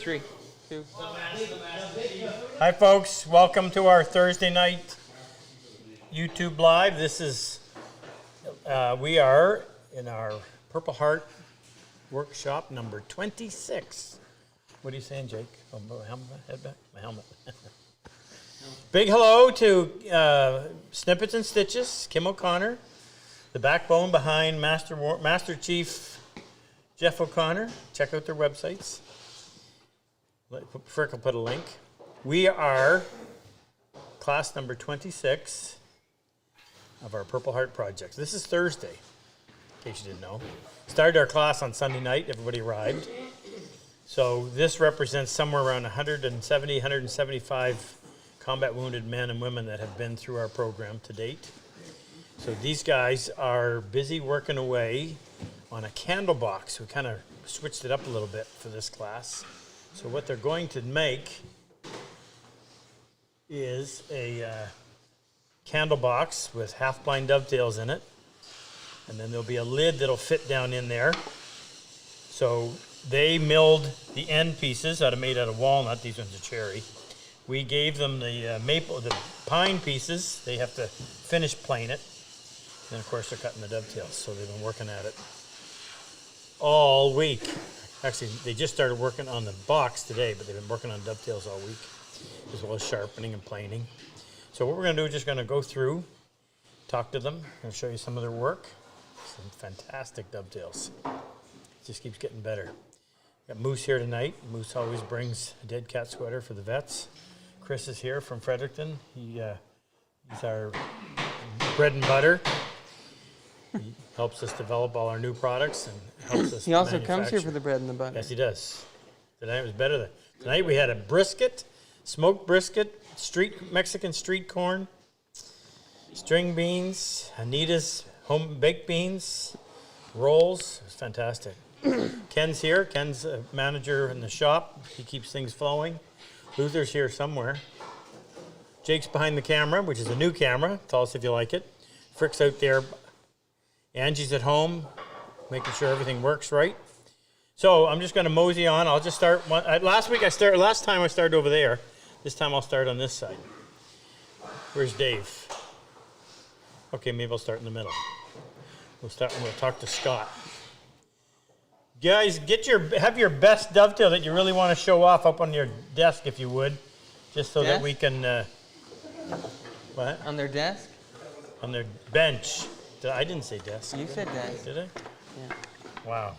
3, 2. Hi, folks. Welcome to our Thursday night YouTube Live. This is, we are in our Purple Heart workshop number 26. What are you saying, Jake? Oh, my helmet, head back? My helmet. Big hello to Snippets and Stitches, Kim O'Connor, the backbone behind Master Chief Jeff O'Connor. Check out their websites. Frick will put a link. We are class number 26 of our Purple Heart project. This is Thursday, in case you didn't know. Started our class on Sunday night. Everybody arrived. So this represents somewhere around 170, 175 combat wounded men and women that have been through our program to date. So these guys are busy working away on a candle box. We kind of switched it up a little bit for this class. So what they're going to make is a candle box with half-blind dovetails in it. And then there'll be a lid that'll fit down in there. So they milled the end pieces made out of walnut. These ones are cherry. We gave them the pine pieces. They have to finish plane it. And of course they're cutting the dovetails. So they've been working at it all week. Actually, they just started working on the box today, but they've been working on dovetails all week, as well as sharpening and planing. So what we're going to do is just going to go through, talk to them, and show you some of their work. Some fantastic dovetails. It just keeps getting better. Got Moose here tonight. Moose always brings a dead cat sweater for the vets. Chris is here from Fredericton. He's our bread and butter. He helps us develop all our new products and helps us He also comes here for the bread and the butter. Yes, he does. Tonight was better. Tonight we had a brisket, smoked brisket, Mexican street corn, string beans, Anita's home baked beans, rolls. It was fantastic. Ken's here. Ken's a manager in the shop. He keeps things flowing. Luther's here somewhere. Jake's behind the camera, which is a new camera. Tell us if you like it. Frick's out there. Angie's at home, making sure everything works right. So I'm just going to mosey on. I'll just start. Last time I started over there. This time I'll start on this side. Where's Dave? Okay, maybe I'll start in the middle. We'll talk to Scott. Guys, have your best dovetail that you really want to show off up on your desk, if you would, just so that we can. What? On their desk? On their bench. I didn't say desk. You said desk. Did I? Yeah. Wow.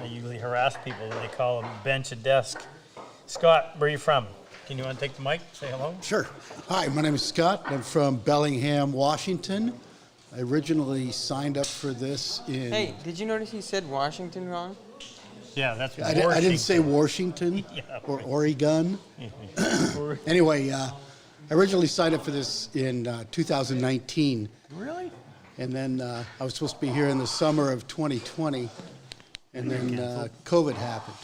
I usually harass people when they call a bench a desk. Scott, where are you from? You want to take the mic? Say hello? Sure. Hi, my name is Scott. I'm from Bellingham, Washington. I originally signed up for this in... Hey, did you notice he said Washington wrong? Yeah, that's I didn't say Washington or Oregon. Anyway, I originally signed up for this in 2019. Really? And then I was supposed to be here in the summer of 2020, and then COVID happened.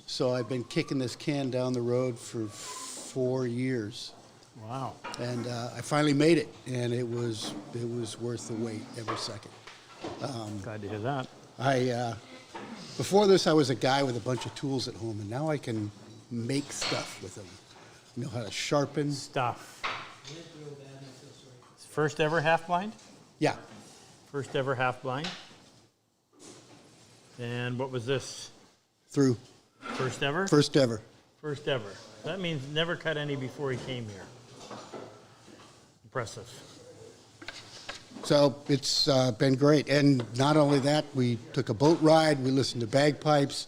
So I've been kicking this can down the road for 4 years. Wow. And I finally made it, and it was worth the wait every second. Glad to hear that. Before this, I was a guy with a bunch of tools at home, and now I can make stuff with them. I know how to sharpen. Stuff. First ever half-blind? Yeah. First ever half-blind. And what was this? Through. First ever? First ever. First ever. That means never cut any before he came here. Impressive. So it's been great. And not only that, we took a boat ride, we listened to bagpipes.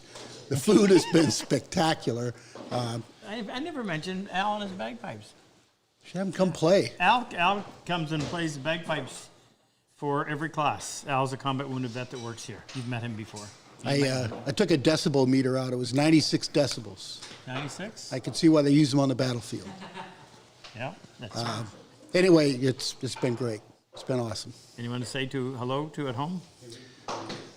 The food has been spectacular. I never mentioned Al and his bagpipes. Should have him come play. Al comes and plays the bagpipes for every class. Al's a combat wounded vet that works here. You've met him before. I took a decibel meter out. It was 96 decibels. 96? I could see why they use them on the battlefield. Yeah, that's right. Anyway, it's been great. It's been awesome. Anyone to say hello to at home?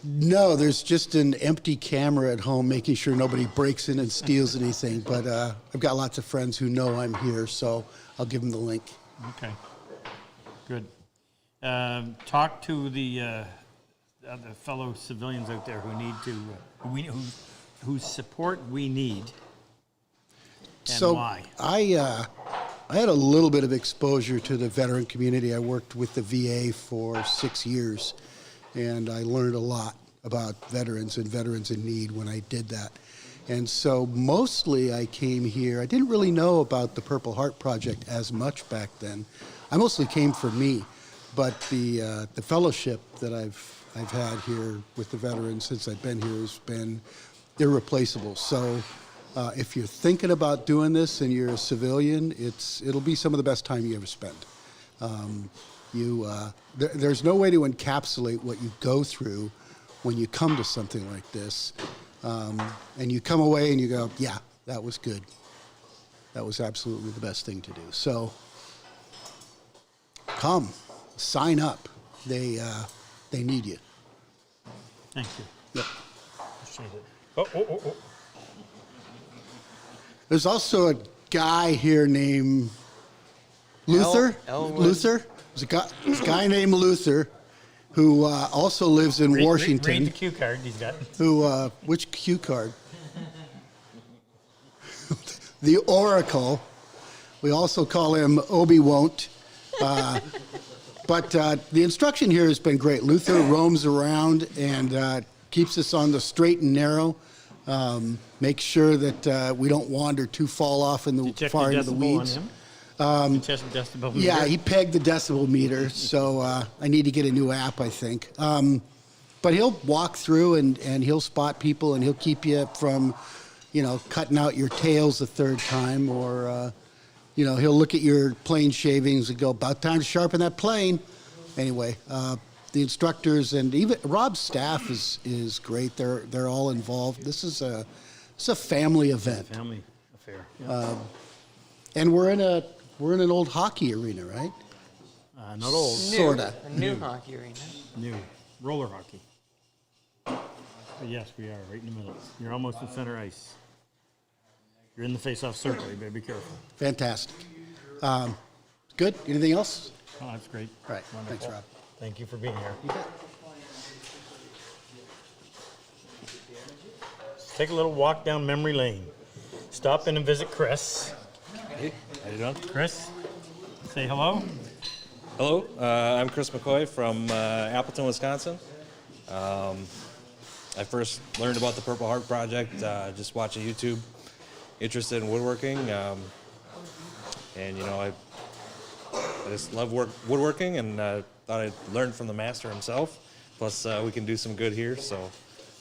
No, there's just an empty camera at home making sure nobody breaks in and steals anything. But I've got lots of friends who know I'm here, so I'll give them the link. Okay, good. Talk to the fellow civilians out there who need to, who whose support we need and So why? I had a little bit of exposure to the veteran community. I worked with the VA for 6 years, and I learned a lot about veterans and veterans in need when I did that. And so mostly I came here. I didn't really know about the Purple Heart Project as much back then. I mostly came for me, but the fellowship that I've had here with the veterans since I've been here has been irreplaceable. So if you're thinking about doing this and you're a civilian, it'll be some of the best time you ever spend. There's no way to encapsulate what you go through when you come to something like this. And you come away and you go, yeah, that was good. That was absolutely the best thing to do. So come, sign up. They need you. Thank you. Yep. Appreciate it. Oh. There's also a guy here named Luther. Elwood. Luther. There's a guy named Luther who also lives in Washington. Read the cue card he's got. Which cue card? The Oracle. We also call him Obi-Won't. But the instruction here has been great. Luther roams around and keeps us on the straight and narrow. Make sure that we don't wander too far off in the far into the weeds. Decibel meter? Yeah, he pegged the decibel meter, so I need to get a new app, I think. But he'll walk through and he'll spot people and he'll keep you from, cutting out your tails a third time, or he'll look at your plane shavings and go, about time to sharpen that plane. Anyway, the instructors and even Rob's staff is great. They're all involved. It's a family event. It's a family affair. Yeah. And we're in an old hockey arena, right? Not old. Sorta. A new hockey arena. New. Roller hockey. But yes, we are right in the middle. You're almost in center ice. You're in the face-off circle. You better be careful. Fantastic. Good. Anything else? Oh, that's great. All right. Wonderful. Thanks, Rob. Thank you for being here. You bet. Let's take a little walk down memory lane. Stop in and visit Chris. Hey, how you doing? Chris, say hello. Hello, I'm Chris McCoy from Appleton, Wisconsin. I first learned about the Purple Heart Project just watching YouTube, interested in woodworking, and I just love woodworking, and thought I'd learn from the master himself. Plus, we can do some good here, so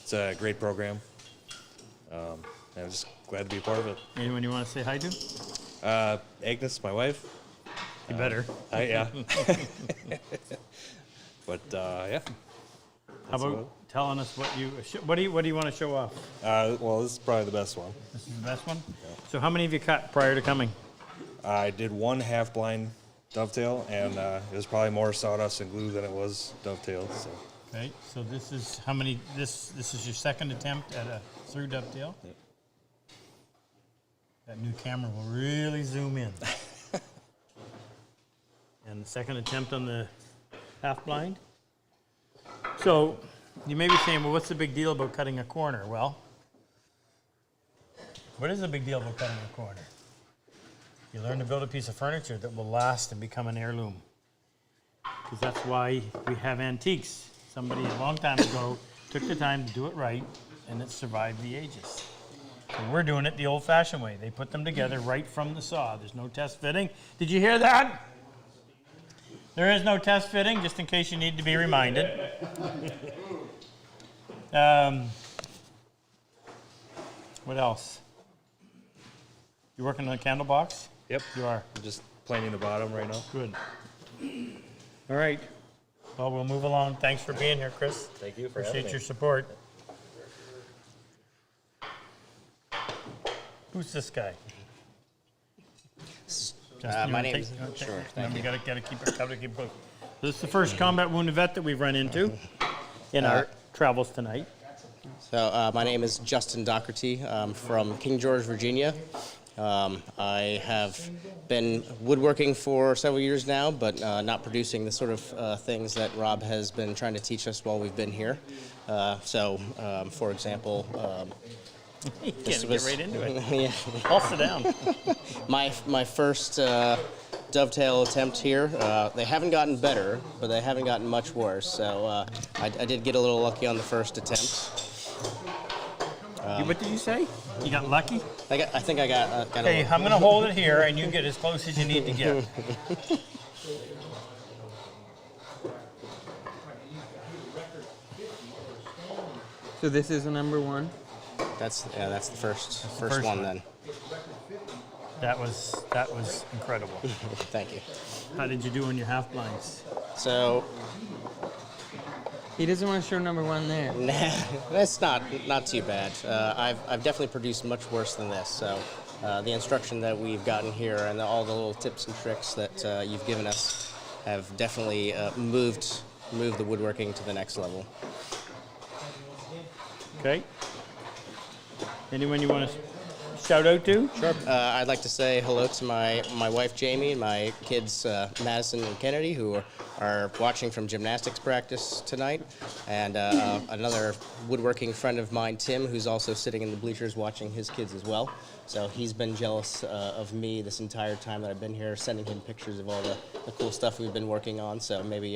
it's a great program. And I'm just glad to be a part of it. Anyone you want to say hi to? Agnes, my wife. You better. Yeah. But yeah. How about telling us what do you want to show off? Well, this is probably the best one. This is the best one. Yeah. So how many have you cut prior to coming? I did one half-blind dovetail, and it was probably more sawdust and glue than it was dovetail. So. Okay. So this is how many? This is your second attempt at a through dovetail. Yep. That new camera will really zoom in. And the second attempt on the half blind. So you may be saying, well, what's the big deal about cutting a corner? Well, what is the big deal about cutting a corner? You learn to build a piece of furniture that will last and become an heirloom. Because that's why we have antiques. Somebody a long time ago took the time to do it right, and it survived the ages. So we're doing it the old-fashioned way. They put them together right from the saw. There's no test fitting. Did you hear that? There is no test fitting, just in case you need to be reminded. What else? You working on a candle box? Yep. You are. I'm just planing the bottom right now. Good. All right. Well, we'll move along. Thanks for being here, Chris. Thank you for Appreciate having me. your support. Who's this guy? My name is sure. Thank You you. gotta keep it close. This is the first combat wounded vet that we've run into in our travels tonight. So my name is Justin Doherty. I'm from King George, Virginia. I have been woodworking for several years now, but not producing the sort of things that Rob has been trying to teach us while we've been here. For example, You This can't was- get right into it. Yeah. I'll sit down. My first dovetail attempt here. They haven't gotten better, but they haven't gotten much worse. So I did get a little lucky on the first attempt. What did you say? You got lucky? I think I got a Okay, little. I'm going to hold it here, and you get as close as you need to get. So this is a number one. That's the first first one one. then. That was incredible. Thank you. How did you do on your half blinds? So He doesn't want to show number one there. that's not too bad. I've definitely produced much worse than this. So the instruction that we've gotten here and all the little tips and tricks that you've given us have definitely moved the woodworking to the next level. Okay. Anyone you want to shout out to? Sure. I'd like to say hello to my wife Jamie and my kids Madison and Kennedy, who are watching from gymnastics practice tonight, and another woodworking friend of mine, Tim, who's also sitting in the bleachers watching his kids as well. So he's been jealous of me this entire time that I've been here, sending him pictures of all the cool stuff we've been working on. So maybe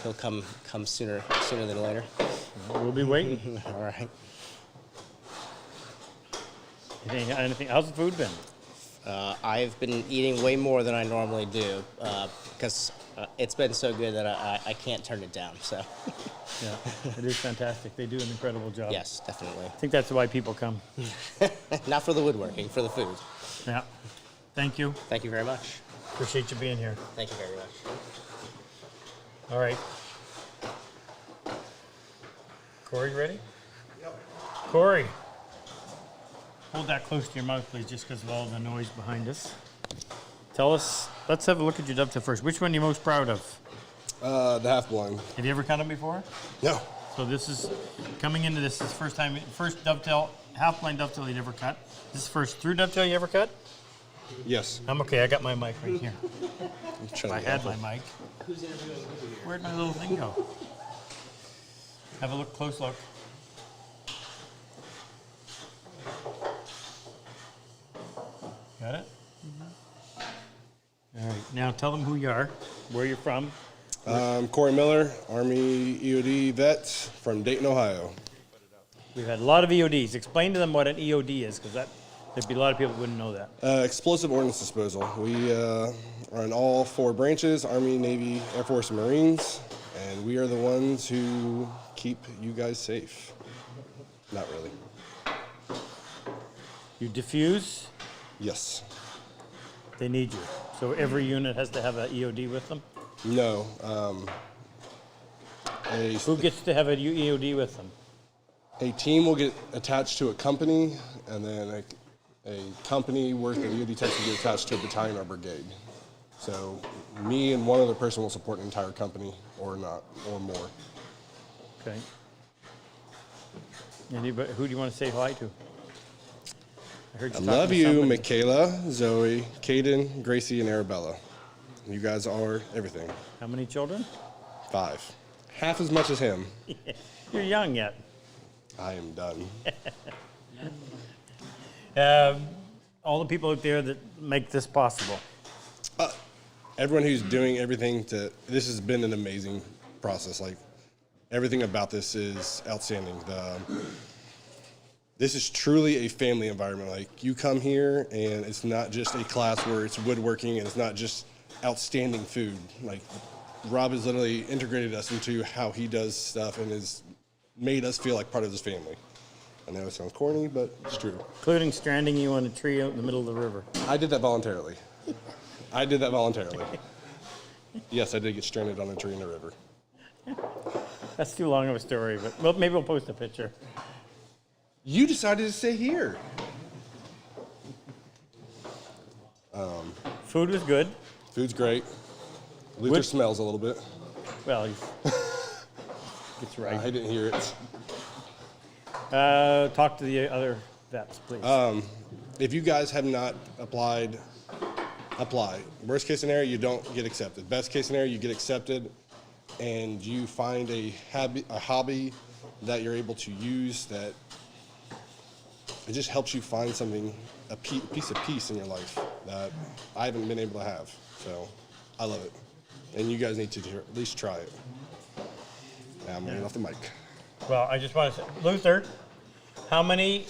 he'll come sooner than later. We'll be waiting. All right. Anything? How's the food been? I've been eating way more than I normally do because it's been so good that I can't turn it down. So Yeah, it is fantastic. They do an incredible job. yes, definitely. I think that's why people come. Not for the woodworking, for the food. Yeah. Thank you. Thank you very much. Appreciate you being here. Thank you very much. All right. Corey, ready? Yep. Corey, hold that close to your mouth, please, just because of all the noise behind us. Tell us, let's have a look at your dovetail first. Which one are you most proud of? The half blind. Have you ever cut them before? No. So this is, coming into this is first dovetail, half blind dovetail you ever cut. This is the first through dovetail you ever cut? Yes. I'm okay, I got my mic right here. I'm trying I to had get my mic. Where'd my little thing go? Have a look, close look. Got it? All right, now tell them who you are, where you're from. Corey Miller, Army EOD vet from Dayton, Ohio. We've had a lot of EODs. Explain to them what an EOD is, because there'd be a lot of people who wouldn't know that. Explosive ordnance disposal. We are in all four branches, Army, Navy, Air Force, and Marines, and we are the ones who keep you guys safe. Not really. You diffuse, Yes. they need you. So every unit has to have an EOD with them? No. Who gets to have a EOD with them? A team will get attached to a company, and then a company worth of EOD techs will get attached to a battalion or brigade. So me and one other person will support an entire company, or not, or more. Okay. Anybody, who do you want to say hi to? I heard I talking love to you, somebody. Michaela, Zoe, Caden, Gracie, and Arabella. You guys are everything. How many children? 5. Half as much as him. You're young yet. I am done. All the people out there that make this possible. Everyone who's doing everything this has been an amazing process. Like, everything about this is outstanding. This is truly a family environment. Like, you come here and it's not just a class where it's woodworking and it's not just outstanding food. Like, Rob has literally integrated us into how he does stuff and has made us feel like part of his family. I know it sounds corny, but it's true. Including stranding you on a tree out in the middle of the river. I did that voluntarily. Yes, I did get stranded on a tree in the river. That's too long of a story, but well, maybe we'll post a picture. You decided to stay here. Food was good. Food's great. Luther smells a little bit. Well, it's right. I didn't hear it. Talk to the other vets, please. If you guys have not applied, apply. Worst case scenario, you don't get accepted. Best case scenario, you get accepted and you find a hobby that you're able to use that it just helps you find something, a piece of peace in your life that I haven't been able to have. So I love it. And you guys need to at least try it. Now I'm getting off the mic. Well, I just want to say, Luther, how many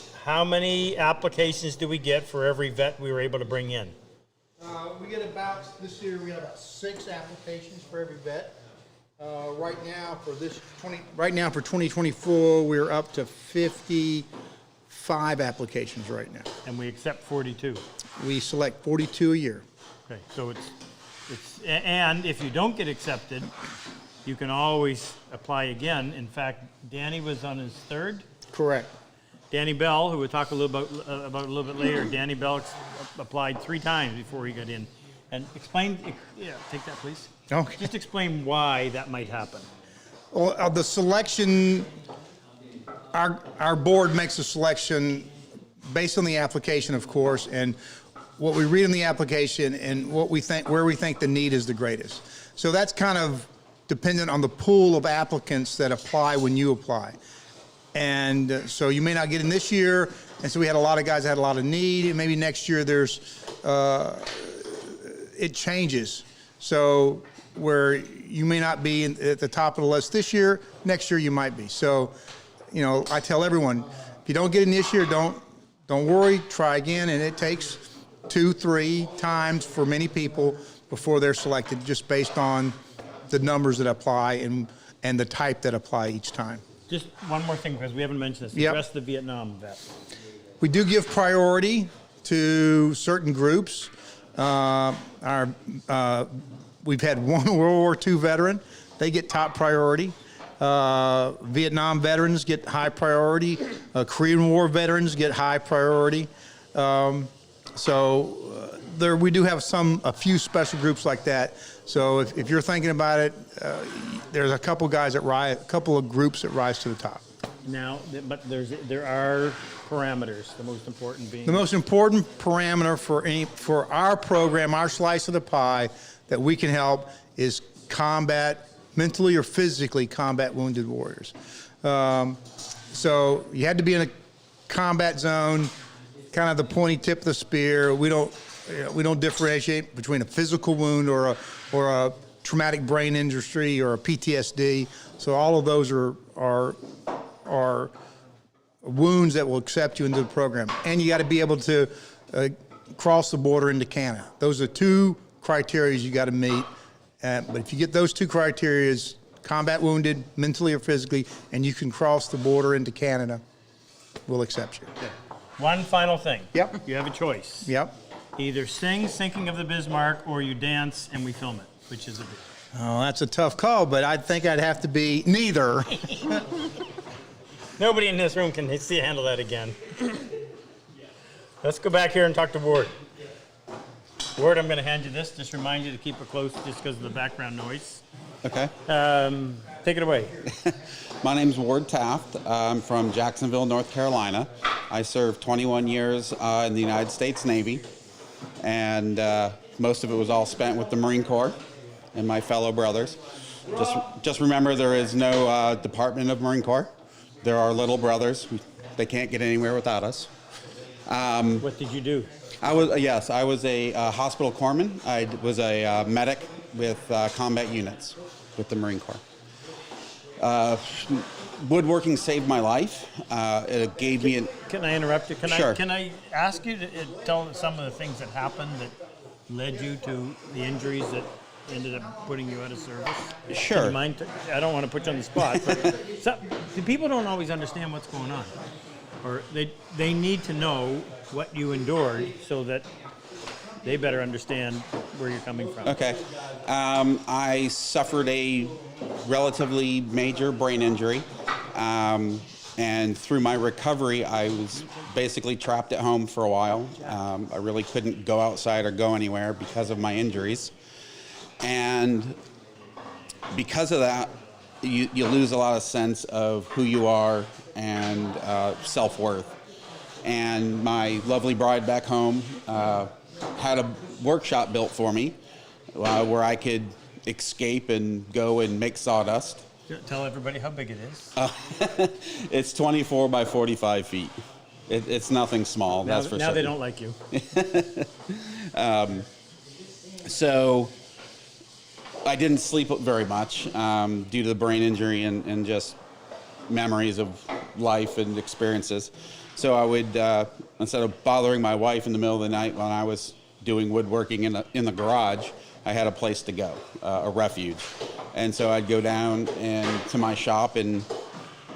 applications do we get for every vet we were able to bring in? We get about, this year, we have about 6 applications for every vet. Right now for 2024, we're up to 55 applications right now. And we accept 42. We select 42 a year. Okay, so and if you don't get accepted, you can always apply again. In fact, Danny was on his 3rd. Correct. Danny Bell, who we'll talk a little about a little bit later, Danny Bell applied 3 times before he got in. And explain, take that, please. Okay. Just explain why that might happen. Well, the selection, our board makes a selection based on the application, of course, and what we read in the application and what we think, where we think the need is the greatest. So that's kind of dependent on the pool of applicants that apply when you apply. And so you may not get in this year, and so we had a lot of guys that had a lot of need, and maybe next year it changes. So where you may not be at the top of the list this year, next year you might be. So, I tell everyone, if you don't get in this year, don't worry, try again, and it takes 2-3 times for many people before they're selected, just based on the numbers that apply and the type that apply each time. Just one more thing, because we haven't mentioned this. Yep. Address the Vietnam vet. We do give priority to certain groups. We've had one World War II veteran. They get top priority. Vietnam veterans get high priority. Korean War veterans get high priority. We do have a few special groups like that. So if you're thinking about it, there's a couple of groups that rise to the top. Now, but there are parameters. The most important being the most important parameter for our program, our slice of the pie, that we can help is mentally or physically combat wounded warriors. So you had to be in a combat zone, kind of the pointy tip of the spear. We don't differentiate between a physical wound or a traumatic brain injury or a PTSD. So all of those are wounds that will accept you into the program. And you got to be able to cross the border into Canada. Those are 2 criteria you got to meet. But if you get those 2 criteria, combat wounded, mentally or physically, and you can cross the border into Canada, we'll accept you. Okay. One final thing. Yep. You have a choice. Yep. Either sing Sinking of the Bismarck or you dance and we film it. Which is it? Oh, that's a tough call, but I think I'd have to be neither. Nobody in this room can handle that again. Let's go back here and talk to Ward. Ward, I'm going to hand you this. Just remind you to keep it close just because of the background noise. Okay. Take it away. My name's Ward Taft. I'm from Jacksonville, North Carolina. I served 21 years in the United States Navy, and most of it was all spent with the Marine Corps and my fellow brothers. Just remember, there is no Department of Marine Corps. There are little brothers. They can't get anywhere without us. What did you do? I was a hospital corpsman. I was a medic with combat units with the Marine Corps. Woodworking saved my life. It gave me Can I interrupt you? Sure. Can I ask you to tell some of the things that happened that led you to the injuries that ended up putting you out of service? Sure. Do you mind? I don't want to put you on the spot, but the people don't always understand what's going on, or they need to know what you endured so that they better understand where you're coming from. Okay. I suffered a relatively major brain injury, and through my recovery, I was basically trapped at home for a while. I really couldn't go outside or go anywhere because of my injuries. And because of that, you lose a lot of sense of who you are and self-worth. And my lovely bride back home had a workshop built for me where I could escape and go and make sawdust. Tell everybody how big it is. It's 24 by 45 feet. It's nothing small, Now, that's for now they certain. don't like you. So I didn't sleep very much due to the brain injury and just memories of life and experiences. So I would, instead of bothering my wife in the middle of the night when I was doing woodworking in the garage, I had a place to go, a refuge. And so I'd go down to my shop and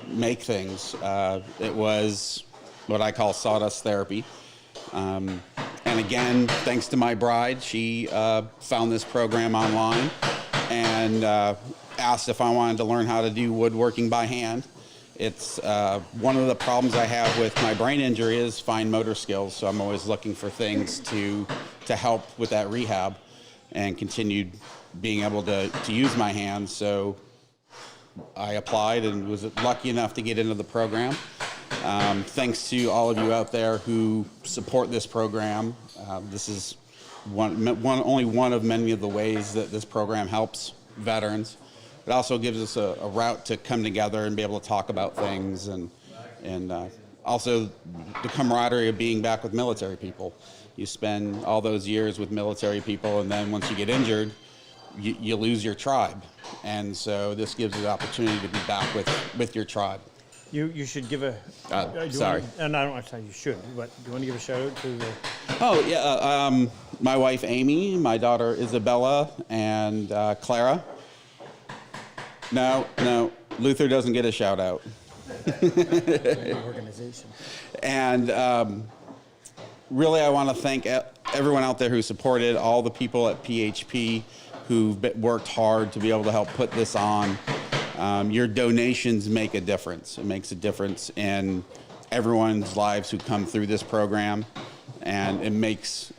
make things. It was what I call sawdust therapy. And again, thanks to my bride, she found this program online and asked if I wanted to learn how to do woodworking by hand. It's one of the problems I have with my brain injury is fine motor skills, so I'm always looking for things to help with that rehab and continued being able to use my hands. So I applied and was lucky enough to get into the program. Thanks to all of you out there who support this program. This is only one of many of the ways that this program helps veterans. It also gives us a route to come together and be able to talk about things, and also the camaraderie of being back with military people. You spend all those years with military people, and then once you get injured, you lose your tribe. And so this gives you the opportunity to be back with your tribe. You should give a. Sorry. And I don't want to tell you should, but do you want to give a shout out to the? Oh, yeah. My wife, Amy, my daughter, Isabella, and Clara. No, Luther doesn't get a shout out. Organization. And really, I want to thank everyone out there who supported, all the people at PHP who've worked hard to be able to help put this on. Your donations make a difference. It makes a difference in everyone's lives who come through this program, and it makes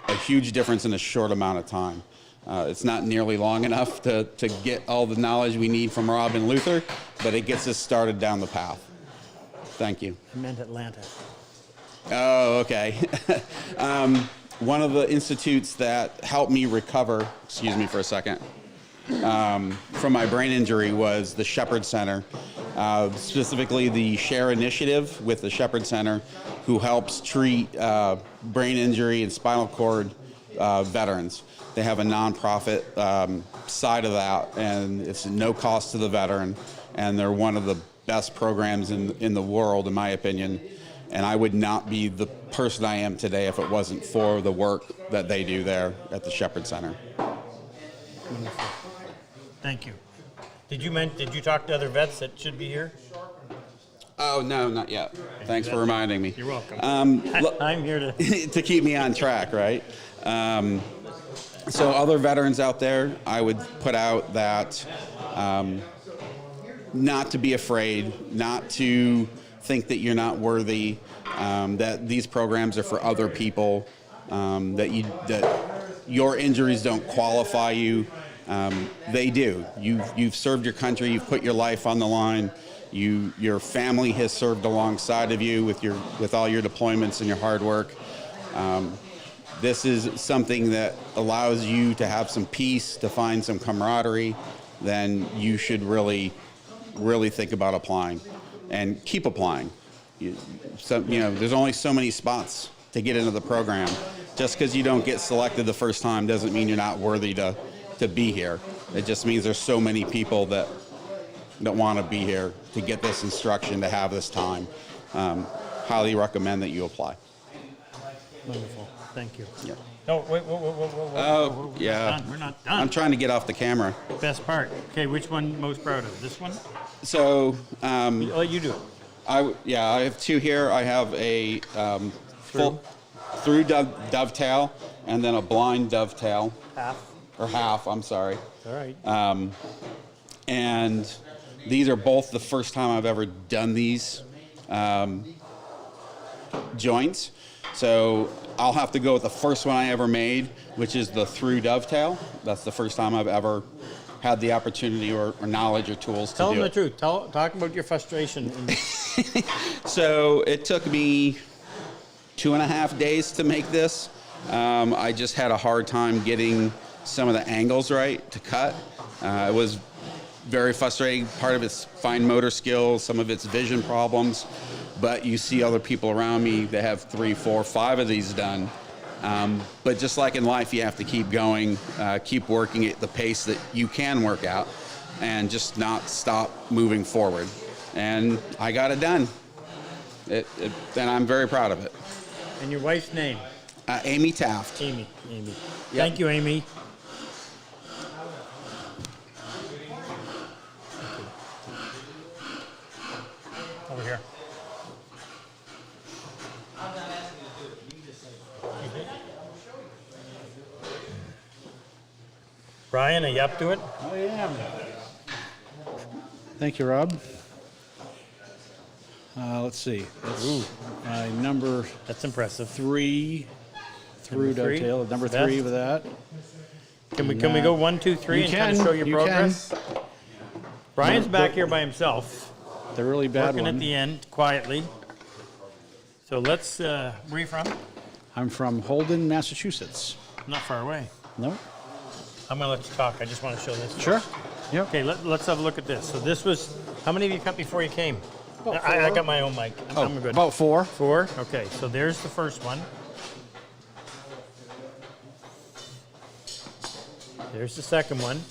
a huge difference in a short amount of time. It's not nearly long enough to get all the knowledge we need from Rob and Luther, but it gets us started down the path. Thank you. I meant Atlanta. Oh, okay. One of the institutes that helped me recover, excuse me for a second, from my brain injury was the Shepherd Center, specifically the Share Initiative with the Shepherd Center, who helps treat brain injury and spinal cord veterans. They have a nonprofit side of that, and it's no cost to the veteran, and they're one of the best programs in the world, in my opinion. And I would not be the person I am today if it wasn't for the work that they do there at the Shepherd Center. Wonderful. Thank you. Did you talk to other vets that should be here? Oh, no, not yet. Thanks for reminding me. You're welcome. I'm here to to keep me on track, right? So other veterans out there, I would put out that not to be afraid, not to think that you're not worthy, that these programs are for other people, that your injuries don't qualify you. They do. You've served your country. You've put your life on the line. Your family has served alongside of you with all your deployments and your hard work. This is something that allows you to have some peace, to find some camaraderie. Then you should really, really think about applying, and keep applying. There's only so many spots to get into the program. Just because you don't get selected the first time doesn't mean you're not worthy to be here. It just means there's so many people that want to be here to get this instruction, to have this time. Highly recommend that you apply. Wonderful. Thank you. Yeah. No, wait. Oh, yeah. We're not done. I'm trying to get off the camera. Best part. Okay, which one most proud of? This one? So, Oh, you do it. I have two here. I have a full through dovetail and then a blind dovetail. Half, I'm sorry. All right. And these are both the first time I've ever done these joints. So I'll have to go with the first one I ever made, which is the through dovetail. That's the first time I've ever had the opportunity or knowledge or tools to do it. Tell them the truth. Talk about your frustration. So it took me 2.5 days to make this. I just had a hard time getting some of the angles right to cut. It was very frustrating. Part of it's fine motor skills, some of it's vision problems, but you see other people around me that have 3, 4, 5 of these done. But just like in life, you have to keep going, keep working at the pace that you can work out, and just not stop moving forward. And I got it done. And I'm very proud of it. And your wife's name? Amy Taft. Amy. Thank you, Amy. Over here. Brian, are you up to it? I am. Thank you, Rob. Let's see. That's number That's impressive. 3 through Number 3. dovetail. Number Best. 3 with that. Can we go 1, 2, 3 You and kind of can, show your you progress? Brian's back here by himself, The really bad working one. at the end quietly. So let's. Where are you from? I'm from Holden, Massachusetts. Not far away. No? I'm gonna let you talk. I just want to show this. Sure. Yep. Okay, let's have a look at this. So this was. How many of you cut before you came? I got my own mic. I'm good. About 4. 4. Okay, so there's the first one. There's the second one.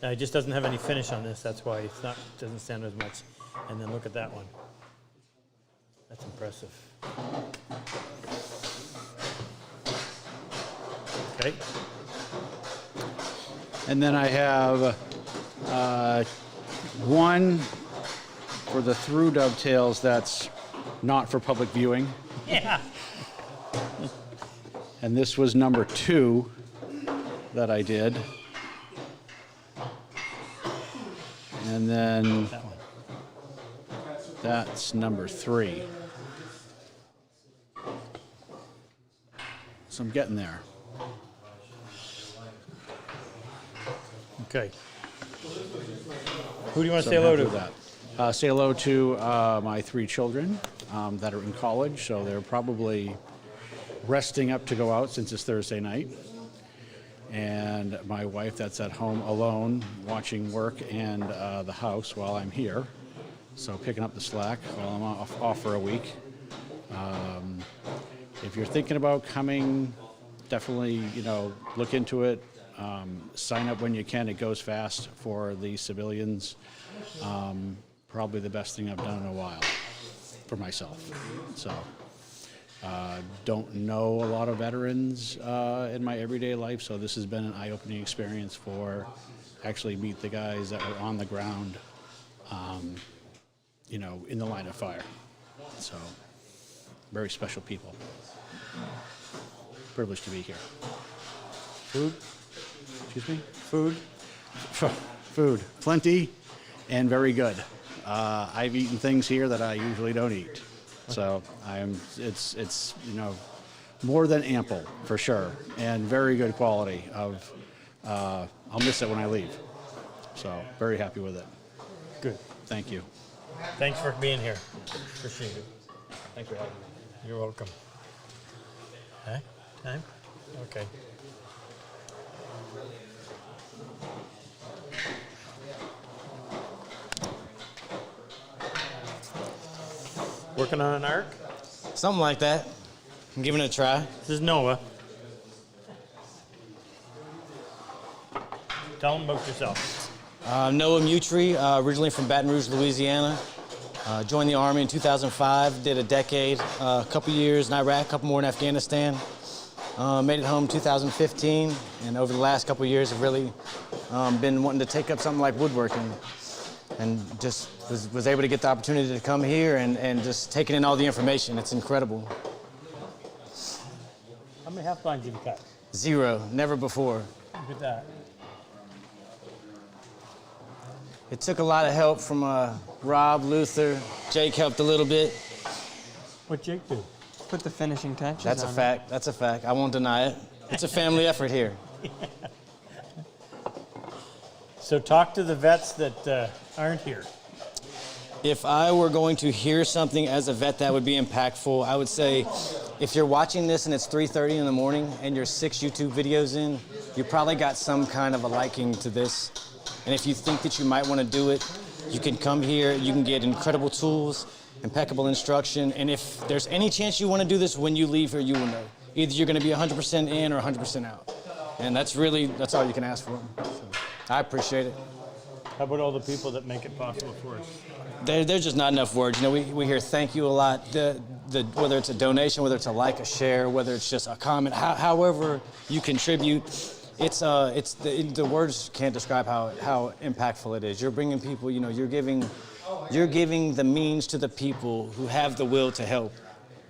Now, it just doesn't have any finish on this. That's why it's not doesn't stand as much. And then look at that one. That's impressive. Okay. And then I have one for the through dovetails that's not for public viewing. Yeah. And this was number 2 that I did. And then That one. that's number 3. So I'm getting there. Okay. Who do you want to So say I'm hello happy to? with that. Say hello to my 3 children that are in college, so they're probably resting up to go out since it's Thursday night. And my wife that's at home alone watching work and the house while I'm here. So picking up the slack while I'm off for a week. If you're thinking about coming, definitely, look into it. Sign up when you can. It goes fast for the civilians. Probably the best thing I've done in a while for myself. So don't know a lot of veterans in my everyday life, so this has been an eye-opening experience for actually meet the guys that were on the ground, in the line of fire. So very special people. Privileged to be here. Food? Excuse me? Food? Food, plenty and very good. I've eaten things here that I usually don't eat. So it's more than ample for sure, and very good quality of, I'll miss it when I leave. So very happy with it. Good. Thank you. Thanks for being here. Appreciate it. Thanks for having me. You're welcome. Huh? Time? Okay. Working on an arc? Something like that. I'm giving it a try. This is Noah. Tell them about yourself. Noah Mutry, originally from Baton Rouge, Louisiana. Joined the Army in 2005, did a decade, a couple years in Iraq, a couple more in Afghanistan. Made it home 2015, and over the last couple years have really been wanting to take up something like woodworking. And just was able to get the opportunity to come here and just taking in all the information. It's incredible. How many half blinds have you cut? 0, never before. Look at that. It took a lot of help from Rob, Luther. Jake helped a little bit. What'd Jake do? Put the finishing touches That's a on it. fact. That's a fact. I won't deny it. It's a family effort here. So talk to the vets that aren't here. If I were going to hear something as a vet that would be impactful, I would say if you're watching this and it's 3:30 in the morning and you're 6 YouTube videos in, you probably got some kind of a liking to this. And if you think that you might want to do it, you can come here. You can get incredible tools, impeccable instruction. And if there's any chance you want to do this, when you leave here, you will know. Either you're going to be 100% in or 100% out. And that's all you can ask for. So, I appreciate it. How about all the people that make it possible for us? There's just not enough words. You know, we hear thank you a lot. Whether it's a donation, whether it's a like, a share, whether it's just a comment, however you contribute, the words can't describe how impactful it is. You're bringing people, you know, you're giving the means to the people who have the will to help.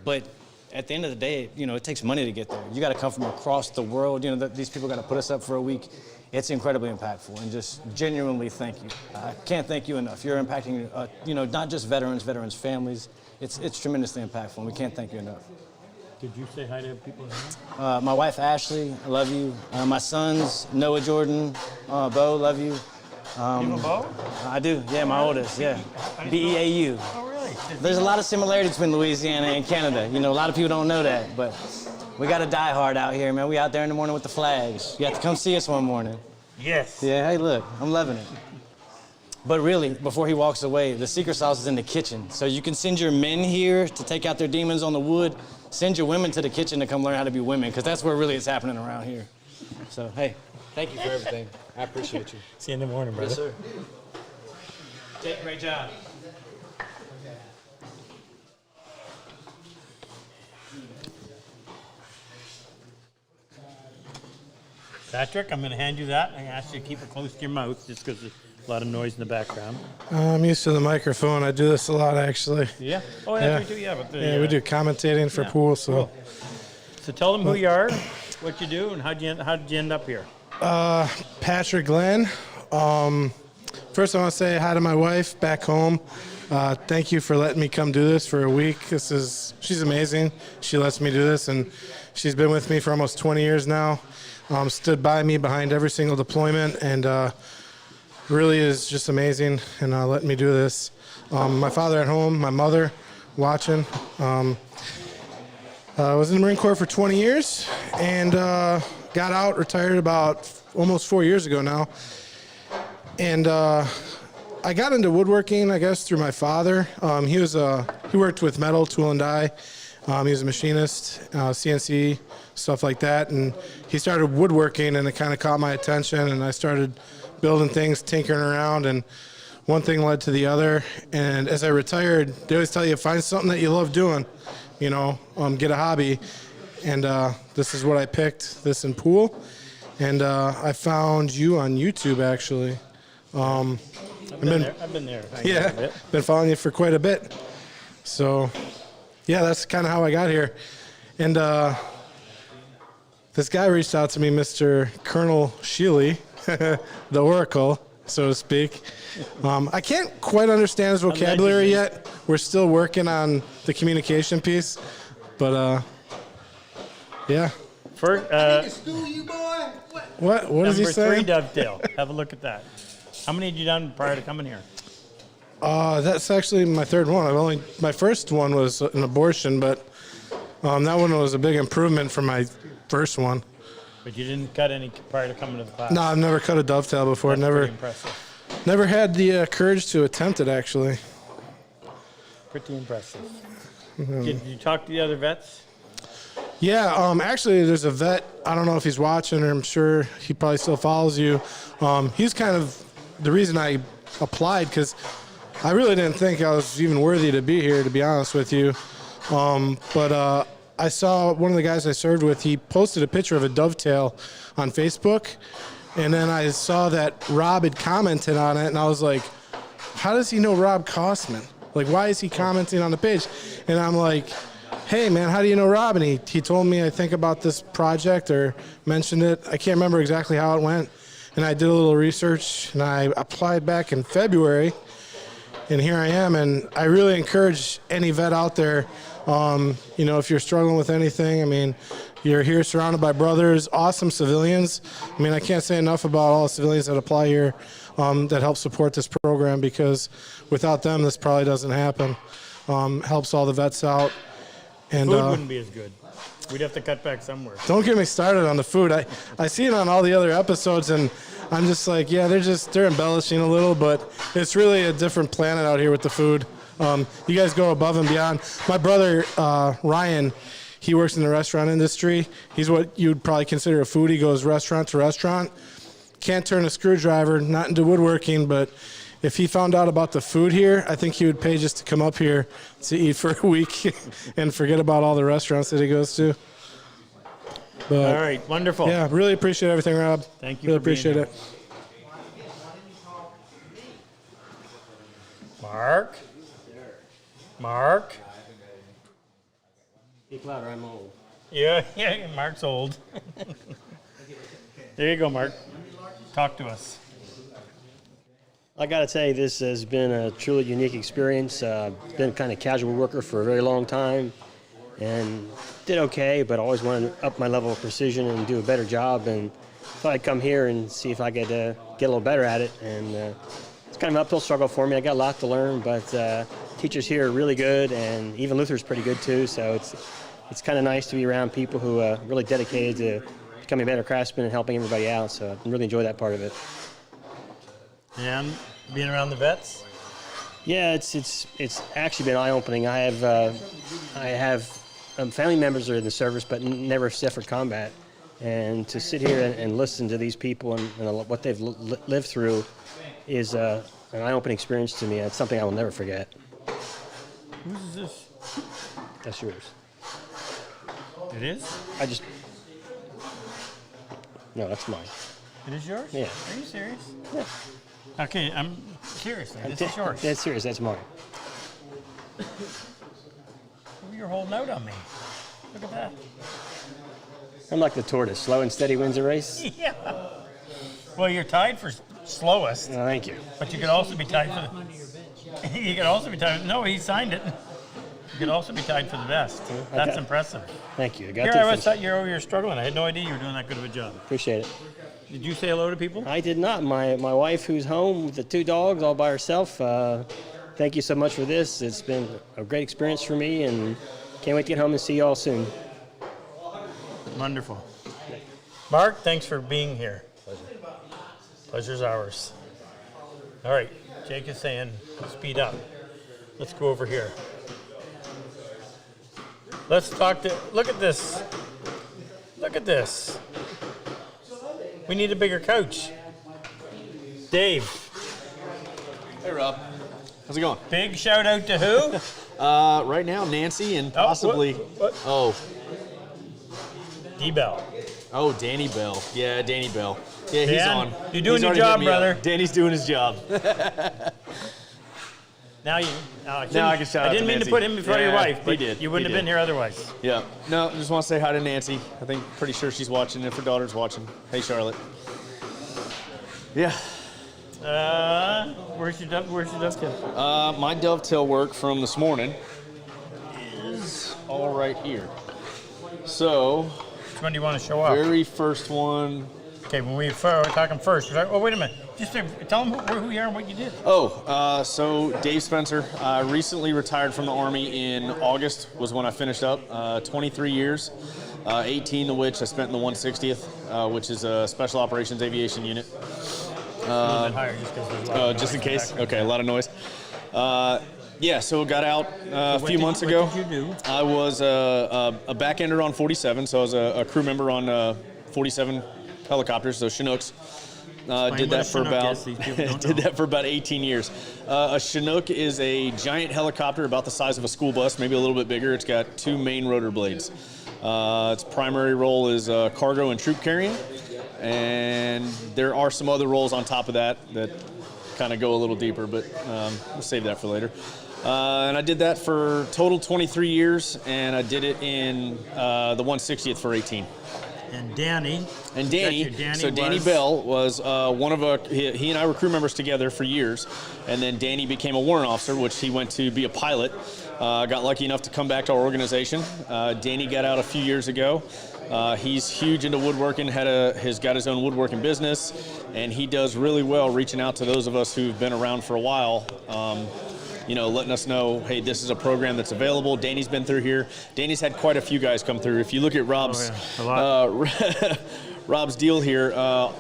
But at the end of the day, you know, it takes money to get there. You got to come from across the world. You know, these people got to put us up for a week. It's incredibly impactful, and just genuinely thank you. I can't thank you enough. You're impacting, you know, not just veterans, families. It's tremendously impactful, and we can't thank you enough. Did you say hi to people? My wife, Ashley, I love you. My sons, Noah, Jordan, Bo, love you. You have a Bo? I do, yeah, my oldest, yeah. Beau. Oh, really? There's a lot of similarities between Louisiana and Canada. You know, a lot of people don't know that, but we got a diehard out here, man. We out there in the morning with the flags. You have to come see us one morning. Yes. Yeah, hey, look, I'm loving it. But really, before he walks away, the secret sauce is in the kitchen. So you can send your men here to take out their demons on the wood. Send your women to the kitchen to come learn how to be women, because that's where really it's happening around here. So, hey, thank you for everything. I appreciate you. See you in the morning, brother. Yes, sir. Jake, great job. Patrick, I'm going to hand you that. I ask you to keep it close to your mouth just because there's a lot of noise in the background. I'm used to the microphone. I do this a lot, actually. Yeah? Oh, yeah, we do, yeah. But We do commentating for pool, so. Cool. So tell them who you are, what you do, and how did you end up here? Patrick Glenn. First, I want to say hi to my wife back home. Thank you for letting me come do this for a week. She's amazing. She lets me do this, and she's been with me for almost 20 years now. Stood by me behind every single deployment, and really is just amazing, and letting me do this. My father at home, my mother watching. I was in the Marine Corps for 20 years, and got out, retired about almost 4 years ago now. And I got into woodworking, I guess, through my father. He worked with metal, tool and die. He was a machinist, CNC, stuff like that. And he started woodworking, and it kind of caught my attention. And I started building things, tinkering around, and one thing led to the other. And as I retired, they always tell you, find something that you love doing, you know, get a hobby. And this is what I picked, this in pool. And I found you on YouTube, actually. I've been there. Yeah, been following you for quite a bit. So, yeah, that's kind of how I got here. And this guy reached out to me, Mr. Colonel Sheely, the Oracle, so to speak. I can't quite understand his vocabulary yet. We're still working on the communication piece. But, yeah. First, What is he saying? Number 3 dovetail. Have a look at that. How many had you done prior to coming here? That's actually my third one. My first one was an abortion, but that one was a big improvement from my first one. But you didn't cut any prior to coming to the class? No, I've never cut a dovetail before. That's pretty impressive. Never had the courage to attempt it, actually. Pretty impressive. Did you talk to the other vets? Yeah, actually, there's a vet. I don't know if he's watching, or I'm sure he probably still follows you. He's kind of the reason I applied, because I really didn't think I was even worthy to be here, to be honest with you. But I saw one of the guys I served with, he posted a picture of a dovetail on Facebook, and then I saw that Rob had commented on it, and I was like, how does he know Rob Cosman? Like, why is he commenting on the page? And I'm like, hey, man, how do you know Rob? And he told me, I think, about this project or mentioned it. I can't remember exactly how it went. And I did a little research, and I applied back in February, and here I am. And I really encourage any vet out there, you know, if you're struggling with anything, I mean, you're here surrounded by brothers, awesome civilians. I mean, I can't say enough about all the civilians that apply here that help support this program, because without them, this probably doesn't happen. Helps all the vets out. And food wouldn't be as good. We'd have to cut back somewhere. Don't get me started on the food. I see it on all the other episodes, and I'm just like, yeah, they're embellishing a little, but it's really a different planet out here with the food. You guys go above and beyond. My brother, Ryan, he works in the restaurant industry. He's what you'd probably consider a foodie, goes restaurant to restaurant. Can't turn a screwdriver, not into woodworking, but if he found out about the food here, I think he would pay just to come up here to eat for a week and forget about all the restaurants that he goes to. But, all right, wonderful. Yeah, really appreciate everything, Rob. Thank you Really for being appreciate here. it. Mark? Speak louder, I'm old. Yeah, Mark's old. There you go, Mark. Talk to us. I got to say, this has been a truly unique experience. Been kind of casual worker for a very long time and did okay, but always wanted to up my level of precision and do a better job. And thought I'd come here and see if I could get a little better at it. And it's kind of an uphill struggle for me. I got a lot to learn, but teachers here are really good, and even Luther's pretty good too. So it's kind of nice to be around people who are really dedicated to becoming a better craftsman and helping everybody out. So I really enjoy that part of it. And being around the vets? Yeah, it's actually been eye-opening. I have family members that are in the service, but never suffered combat. And to sit here and listen to these people and what they've lived through is an eye-opening experience to me. It's something I will never forget. Whose is this? That's yours. It is? No, that's mine. It is yours? Yeah. Are you serious? Yeah. Okay, I'm seriously. This is yours. That's serious. That's mine. You're holding out on me. Look at that. I'm like the tortoise. Slow and steady wins a race. Yeah. Well, you're tied for slowest. Oh, thank you. But you could also be tied for the... You could also be tied... No, he signed it. You could also be tied for the best. That's impressive. Thank you. Here I was thought you were over here struggling. I had no idea you were doing that good of a job. Appreciate it. Did you say hello to people? I did not. My wife, who's home with the 2 dogs all by herself, thank you so much for this. It's been a great experience for me, and can't wait to get home and see you all soon. Wonderful. Mark, thanks for being here. Pleasure's ours. All right, Jake is saying speed up. Let's go over here. Let's talk to... Look at this. Look at this. We need a bigger couch. Dave. Hey, Rob. How's it going? Big shout out to who? Right now, Nancy and possibly... D-Bell. Oh, Danny Bell. Yeah, Danny Bell. Yeah, he's Dan, on. you're doing He's your already job, hit me brother. up. Danny's doing his job. Now you... Now I can shout out I didn't mean Nancy. to put him before your Yeah, wife, he but did. you wouldn't He have been did. here otherwise. Yeah. No, I just want to say hi to Nancy. I think pretty sure she's watching if her daughter's watching. Hey, Charlotte. Yeah. Where's your dovetail? My dovetail work from this morning is all right here. So... Which one do you want to show off? Very first one. Okay, when we're talking first. Oh, wait a minute. Just tell them who you are and what you did. So Dave Spencer. I recently retired from the Army in August was when I finished up. 23 years, 18 of which I spent in the 160th, which is a Special Operations Aviation Unit. A little bit higher just because there's a lot of Just in noise case? back there. Okay, a lot of noise. Yeah, so got out a few months ago. What did you do? I was a back ender on 47, so I was a crew member on 47 helicopters, so Chinooks. Did that for about did that for about 18 years. A Chinook is a giant helicopter about the size of a school bus, maybe a little bit bigger. It's got 2 main rotor blades. Its primary role is cargo and troop carrying, and there are some other roles on top of that kind of go a little deeper, but we'll save that for later. And I did that for total 23 years, and I did it in the 160th for 18. And Danny. Danny Bell was one of he and I were crew members together for years, and then Danny became a warrant officer, which he went to be a pilot. Got lucky enough to come back to our organization. Danny got out a few years ago. He's huge into woodworking, has got his own woodworking business, and he does really well reaching out to those of us who've been around for a while letting us know, hey, this is a program that's available. Danny's been through here. Danny's had quite a few guys come through. If you look at Rob's Rob's deal here,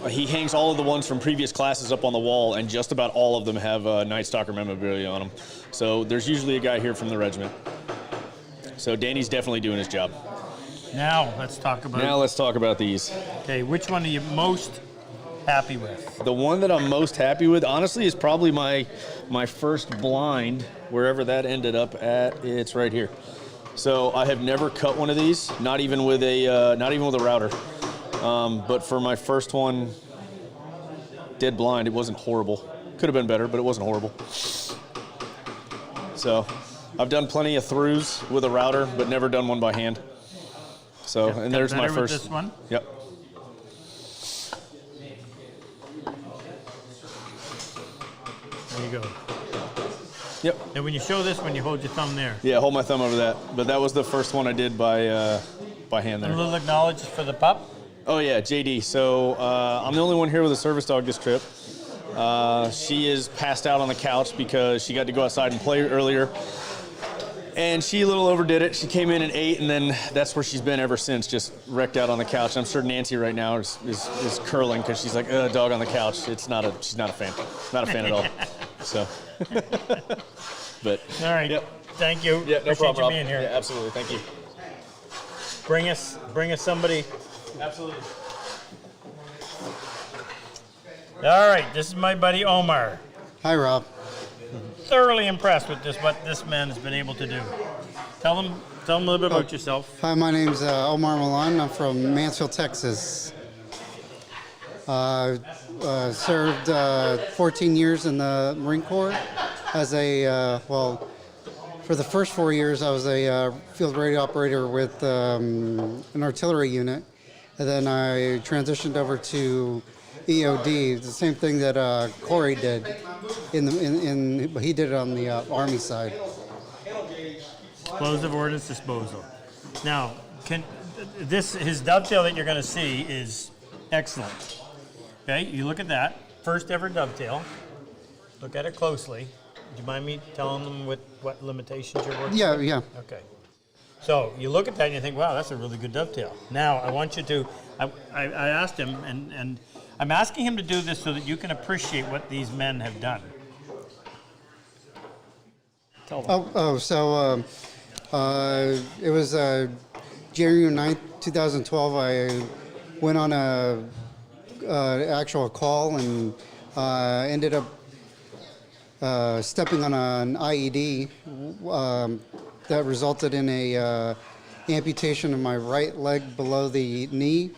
he hangs all of the ones from previous classes up on the wall, and just about all of them have Night Stalker memorabilia on them. So there's usually a guy here from the regiment. So Danny's definitely doing his job. Now let's talk about these. Okay, which one are you most happy with? The one that I'm most happy with, honestly, is probably my first blind, wherever that ended up at. It's right here. So I have never cut one of these, not even with a router. But for my first one, dead blind, it wasn't horrible. Could have been better, but it wasn't horrible. So I've done plenty of throughs with a router, but never done one by hand. So, and there's my first. With this one? Yep. There you go. Yep. And when you show this one, you hold your thumb there. Yeah, hold my thumb over that. But that was the first one I did by hand there. A little acknowledge for the pup. Oh yeah, JD. So I'm the only one here with a service dog this trip. She is passed out on the couch because she got to go outside and play earlier. And she a little overdid it. She came in and ate, and then that's where she's been ever since, just wrecked out on the couch. I'm sure Nancy right now is curling because she's like, dog on the couch. She's not a fan. Not a fan at all. So, but. All right. Yep. Thank you. Yeah, no Appreciate problem, you Rob. being here. Yeah, absolutely. Thank you. Bring us somebody. Absolutely. All right, this is my buddy Omar. Hi, Rob. Thoroughly impressed with what this man has been able to do. Tell him a little bit about yourself. Hi, my name's Omar Milan. I'm from Mansfield, Texas. Served 14 years in the Marine Corps as for the first 4 years I was a field radio operator with an artillery unit, and then I transitioned over to EOD, the same thing that Corey did. He did it on the Army side. Explosive ordnance disposal. Now, his dovetail that you're going to see is excellent. Okay, you look at that. First ever dovetail. Look at it closely. Do you mind me telling them what limitations you're working with? Yeah. Okay. So you look at that and you think, wow, that's a really good dovetail. Now, I want you to, I asked him, and I'm asking him to do this so that you can appreciate what these men have done. Tell them. It was January 9th, 2012. I went on a actual call and ended up stepping on an IED that resulted in a amputation of my right leg below the knee,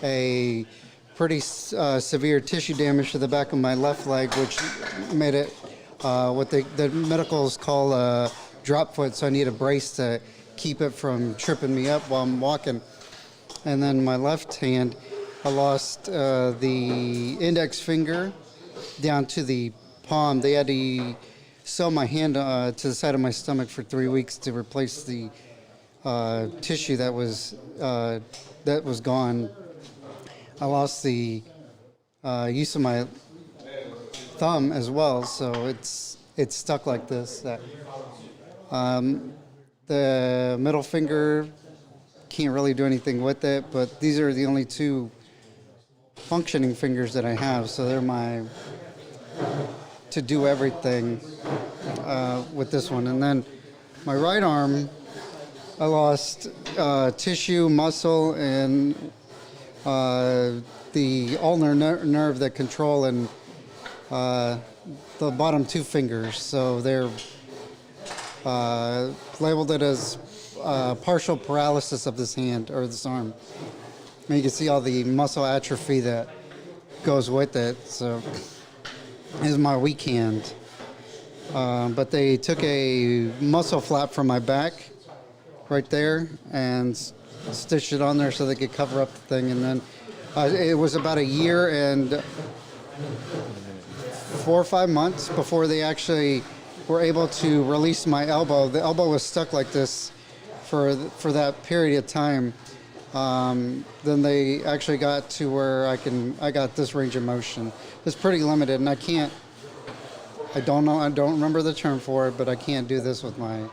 a pretty severe tissue damage to the back of my left leg, which made it what the medicals call drop foot, so I need a brace to keep it from tripping me up while I'm walking. And then my left hand, I lost the index finger down to the palm. They had to sew my hand to the side of my stomach for 3 weeks to replace the tissue that was gone. I lost the use of my thumb as well, so it's stuck like this. The middle finger, can't really do anything with it, but these are the only two functioning fingers that I have, so they're my to do everything with this one. And then my right arm, I lost tissue, muscle, and the ulnar nerve that control and the bottom two fingers. So they're labeled it as partial paralysis of this hand or this arm. And you can see all the muscle atrophy that goes with it. So this is my weak hand. But they took a muscle flap from my back right there and stitched it on there so they could cover up the thing. And then it was about a year and 4 or 5 months before they actually were able to release my elbow. The elbow was stuck like this for that period of time. Then they actually got to where I got this range of motion. It's pretty limited, and I can't I don't know. I don't remember the term for it, but I can't do this with my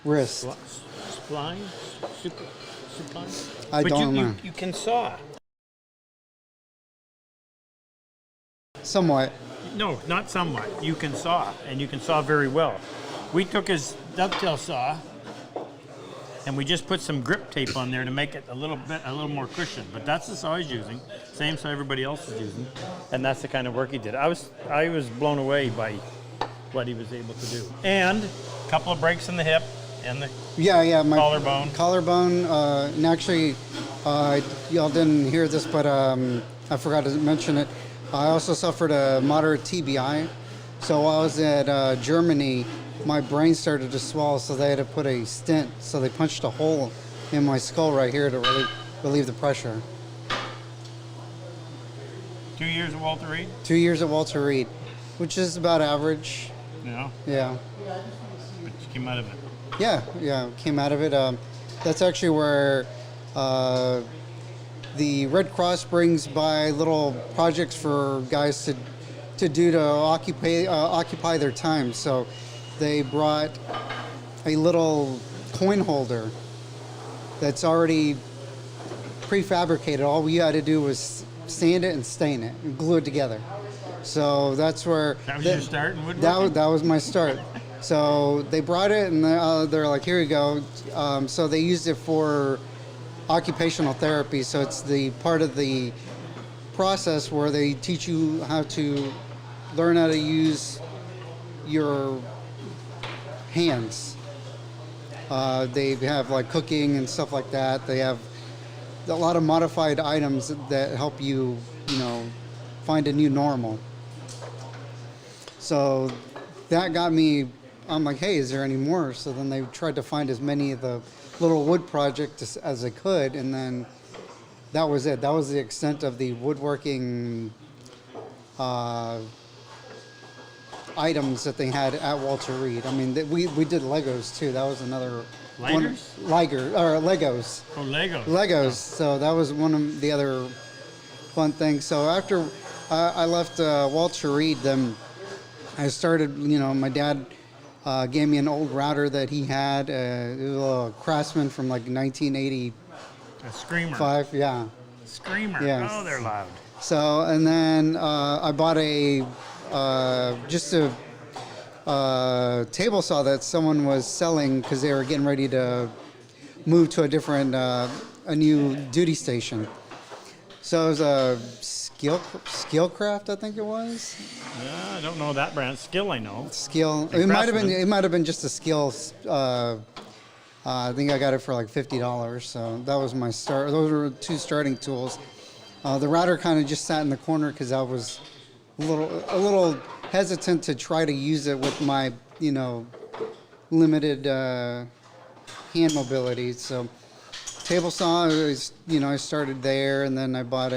wrist. Spline? Spline? I But don't know. you can saw. Somewhat. No, not somewhat. You can saw, and you can saw very well. We took his dovetail saw, and we just put some grip tape on there to make it a little more cushion. But that's the saw he's using, same saw everybody else is using, and that's the kind of work he did. I was blown away by what he was able to do, and a couple of breaks in the hip and the My collarbone. Collarbone. And actually, y'all didn't hear this, but I forgot to mention it. I also suffered a moderate TBI. So while I was at Germany, my brain started to swell, so they had to put a stent. So they punched a hole in my skull right here to relieve the pressure. 2 years at Walter Reed? 2 years at Walter Reed, which is about average. Yeah. Yeah. But you came out of it. Yeah, came out of it. That's actually where the Red Cross brings by little projects for guys to do to occupy their time. So they brought a little coin holder that's already prefabricated. All we had to do was sand it and stain it and glue it together. So that's where That was your start in woodworking? that was my start. So they brought it and they're like, here you go. So they used it for occupational therapy. So it's the part of the process where they teach you how to learn how to use your hands. They have like cooking and stuff like that. They have a lot of modified items that help you, find a new normal. So that got me, I'm like, hey, is there any more? So then they tried to find as many of the little wood projects as they could, and then that was it. That was the extent of the woodworking items that they had at Walter Reed. I mean, we did Legos too. That was another Ligers? Legos. Oh, Legos. Legos. So that was one of the other fun things. So after I left Walter Reed, then I started, my dad gave me an old router that he had. It was a Craftsman from like 1985. A Screamer. Yeah. Screamer. Yeah. Oh, they're loud. So, and then I bought just a table saw that someone was selling because they were getting ready to move to a new duty station. So it was a Skillcraft, I think it was. Yeah, I don't know that brand. Skill, I know. Skill. And It might have been. Craftsman. It might have been just a Skill. I think I got it for like $50. So that was my start. Those were two starting tools. The router kind of just sat in the corner because I was a little hesitant to try to use it with my limited hand mobility. So table saw is I started there, and then I bought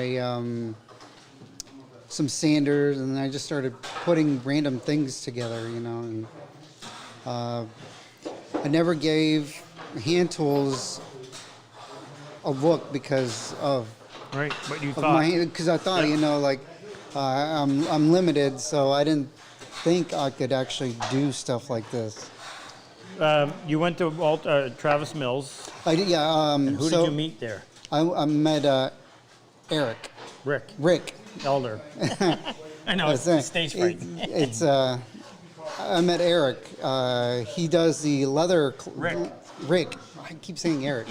some sanders, and then I just started putting random things together, and I never gave hand tools a look because of Right, what you of thought. because I thought I'm limited, so I didn't think I could actually do stuff like this. You went to Travis Mills. I did, yeah. And who did you meet there? I met Eric. Rick. Elder. I know, it's stage fright. I met Eric. He does the leather. Rick. I keep saying Eric.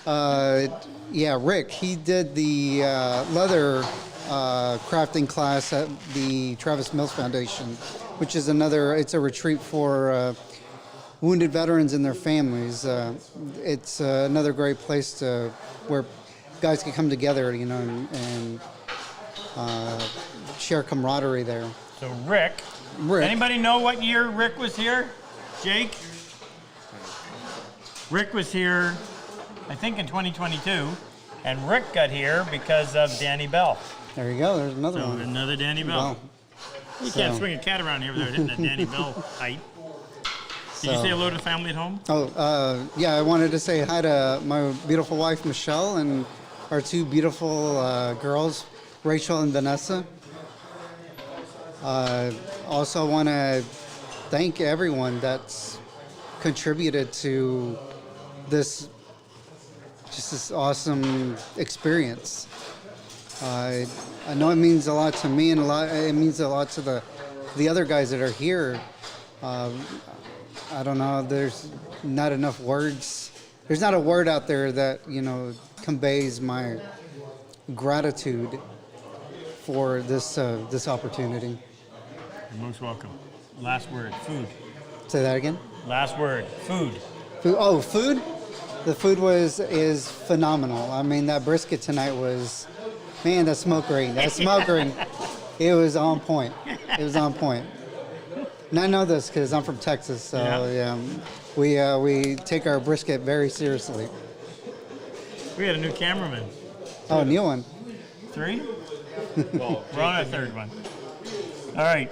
Rick. He did the leather crafting class at the Travis Mills Foundation, which is it's a retreat for wounded veterans and their families. It's another great place where guys can come together, and share camaraderie there. So Rick. Anybody know what year Rick was here? Jake? Rick was here, I think, in 2022, and Rick got here because of Danny Bell. There you go. There's another one. Another Danny Bell. Wow. You can't swing a cat around here without hitting that Danny Bell height. Did you say hello to the family at home? I wanted to say hi to my beautiful wife, Michelle, and our two beautiful girls, Rachel and Vanessa. Also want to thank everyone that's contributed to this awesome experience. I know it means a lot to me, and it means a lot to the other guys that are here. I don't know. There's not enough words. There's not a word out there that conveys my gratitude for this opportunity. You're most welcome. Last word, food. Say that again. Last word, food. Food. Oh, food. The food is phenomenal. I mean, that brisket tonight was, man, that smoke ring. It was on point. It was on point. And I know this because I'm from Texas, so yeah, we take our brisket very seriously. We had a new cameraman. Oh, new one. 3? Well, we're on a 3rd one. All right.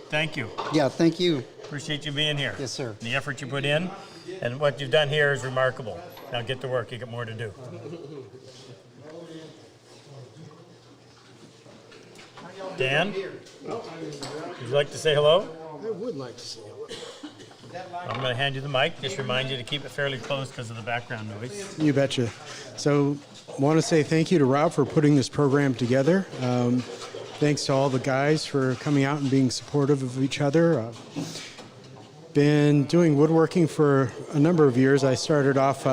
Thank you. Yeah, thank you. Appreciate you being here. Yes, sir. The effort you put in, and what you've done here is remarkable. Now get to work. You got more to do. Dan, would you like to say hello? I would like to say hello. I'm going to hand you the mic. Just remind you to keep it fairly close because of the background noise. You betcha. So, want to say thank you to Rob for putting this program together. Thanks to all the guys for coming out and being supportive of each other. Been doing woodworking for a number of years. I started off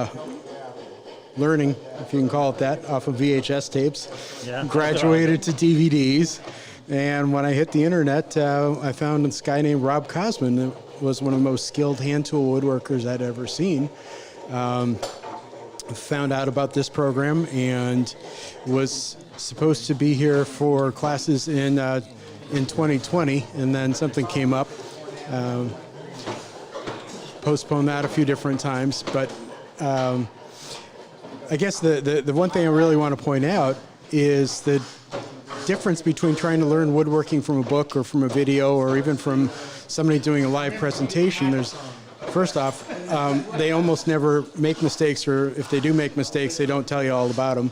learning, if you can call it that, off of VHS tapes. Yeah. Graduated to DVDs. And when I hit the internet, I found this guy named Rob Cosman that was one of the most skilled hand tool woodworkers I'd ever seen. Found out about this program and was supposed to be here for classes in 2020, and then something came up. Postponed that a few different times, but I guess the one thing I really want to point out is the difference between trying to learn woodworking from a book or from a video or even from somebody doing a live presentation. First off, they almost never make mistakes, or if they do make mistakes, they don't tell you all about them.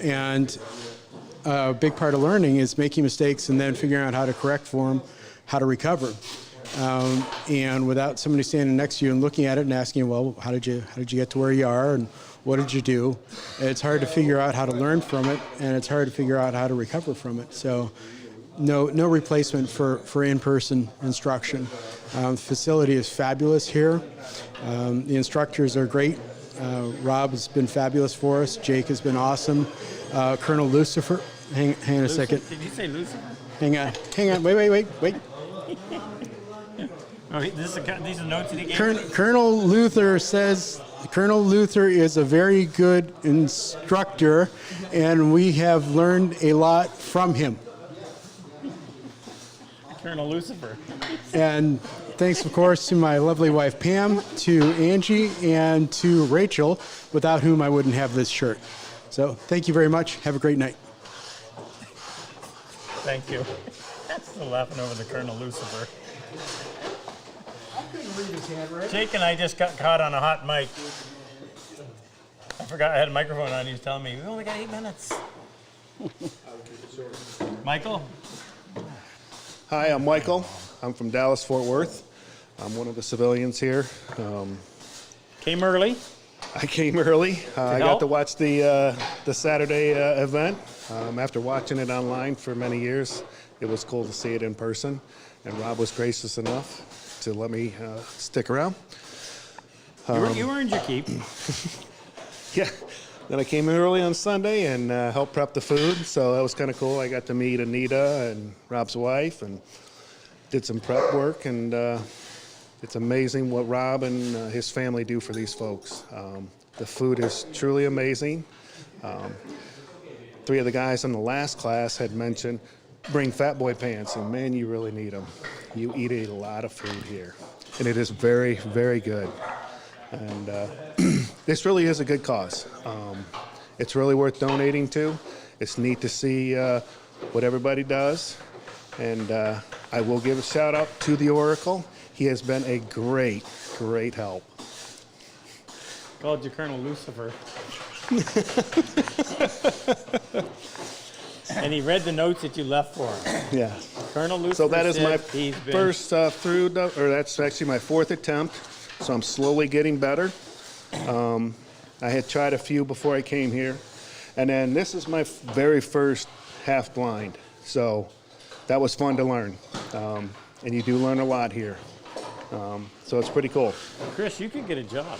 And a big part of learning is making mistakes and then figuring out how to correct for them, how to recover. And without somebody standing next to you and looking at it and asking, well, how did you get to where you are and what did you do? It's hard to figure out how to learn from it, and it's hard to figure out how to recover from it. So no replacement for in-person instruction. The facility is fabulous here. The instructors are great. Rob has been fabulous for us. Jake has been awesome. Colonel Lucifer, hang on a second. Did you say Lucifer? Hang on, wait. Oh, these are notes that he gave me? Colonel Luther says Colonel Luther is a very good instructor, and we have learned a lot from him. Colonel Lucifer. And thanks, of course, to my lovely wife, Pam, to Angie, and to Rachel, without whom I wouldn't have this shirt. So thank you very much. Have a great night. Thank you. Still laughing over the Colonel Lucifer. Jake and I just got caught on a hot mic. I forgot I had a microphone on. He was telling me, we only got 8 minutes. Michael? Hi, I'm Michael. I'm from Dallas, Fort Worth. I'm one of the civilians here. Came early? I came early. I got to watch the Saturday event. After watching it online for many years, it was cool to see it in person. And Rob was gracious enough to let me stick around. You earned your keep. Yeah. Then I came in early on Sunday and helped prep the food, so that was kind of cool. I got to meet Anita and Rob's wife and did some prep work, and it's amazing what Rob and his family do for these folks. The food is truly amazing. 3 of the guys in the last class had mentioned bring fat boy pants, and man, you really need them. You eat a lot of food here, and it is very, very good. And this really is a good cause. It's really worth donating to. It's neat to see what everybody does, and I will give a shout out to the Oracle. He has been a great, great help. Called you Colonel Lucifer. And he read the notes that you left for him. Yeah. Colonel Luther So that is my said he's been- first or that's actually my 4th attempt. So I'm slowly getting better. I had tried a few before I came here. And then this is my very first half blind. So that was fun to learn. And you do learn a lot here. So it's pretty cool. Chris, you could get a job.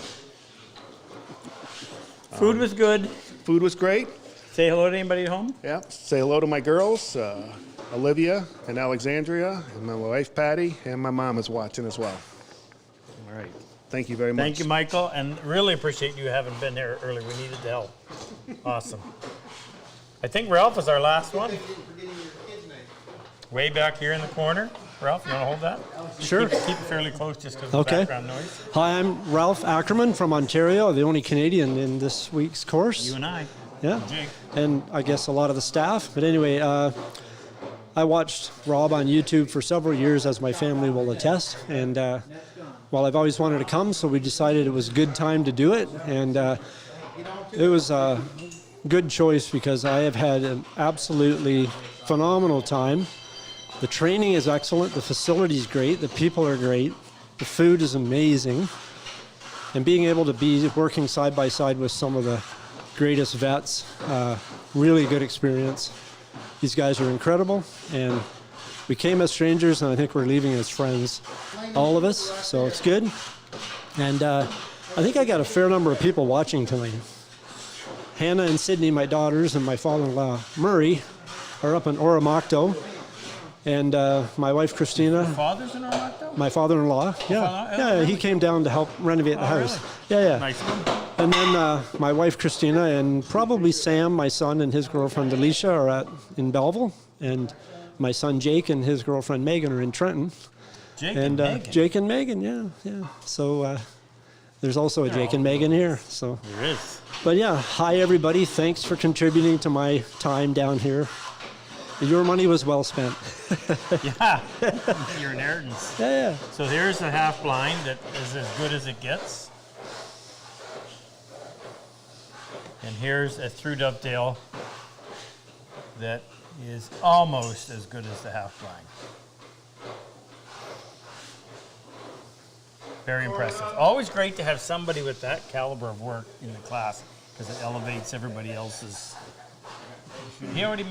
Food was good. Food was great. Say hello to anybody at home? Yeah. Say hello to my girls, Olivia and Alexandria, and my wife Patty, and my mom is watching as well. All right. Thank you very much. Thank you, Michael, and really appreciate you having been there early. We needed the help. Awesome. I think Ralph is our last one. Way back here in the corner. Ralph, you want to hold that? Sure. Keep it fairly close just because of the background noise. Hi, I'm Ralph Ackerman from Ontario, the only Canadian in this week's course. You and I. Yeah. Jake. And I guess a lot of the staff. But anyway, I watched Rob on YouTube for several years, as my family will attest. And well, I've always wanted to come, so we decided it was a good time to do it. And it was a good choice because I have had an absolutely phenomenal time. The training is excellent, the facility is great, the people are great, the food is amazing, and being able to be working side by side with some of the greatest vets, really good experience. These guys are incredible, and we came as strangers, and I think we're leaving as friends, all of us, so it's good. And I think I got a fair number of people watching tonight. Hannah and Sydney, my daughters, and my father-in-law, Murray, are up in Oromocto. And my wife, Christina. Father's in Oromocto? My father-in-law, yeah. He came down to help renovate the house. Really? Yeah. Nice one. And then my wife, Christina, and probably Sam, my son, and his girlfriend, Alicia, are in Belleville. And my son, Jake, and his girlfriend, Megan, are in Trenton. Jake and Megan? Jake and Megan, yeah. So there's also a Jake and Megan here. So. There is. But yeah, hi, everybody. Thanks for contributing to my time down here. Your money was well spent. Yeah, your inheritance. Yeah. So here's a half blind that is as good as it gets. And here's a through dovetail that is almost as good as the half blind. Very impressive. Always great to have somebody with that caliber of work in the class because it elevates everybody else's. He already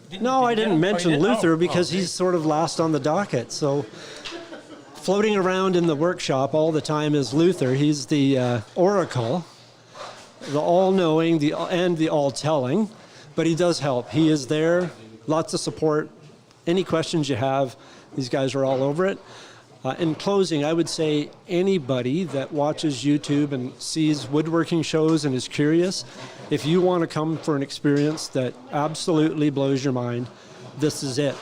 didn't. No, I didn't mention Luther Oh, because he's sort of last on the docket. So floating around in the workshop all the time is Luther. He's the oracle, the all-knowing, and the all-telling. But he does help. He is there. Lots of support. Any questions you have, these guys are all over it. In closing, I would say anybody that watches YouTube and sees woodworking shows and is curious, if you want to come for an experience that absolutely blows your mind, this is it.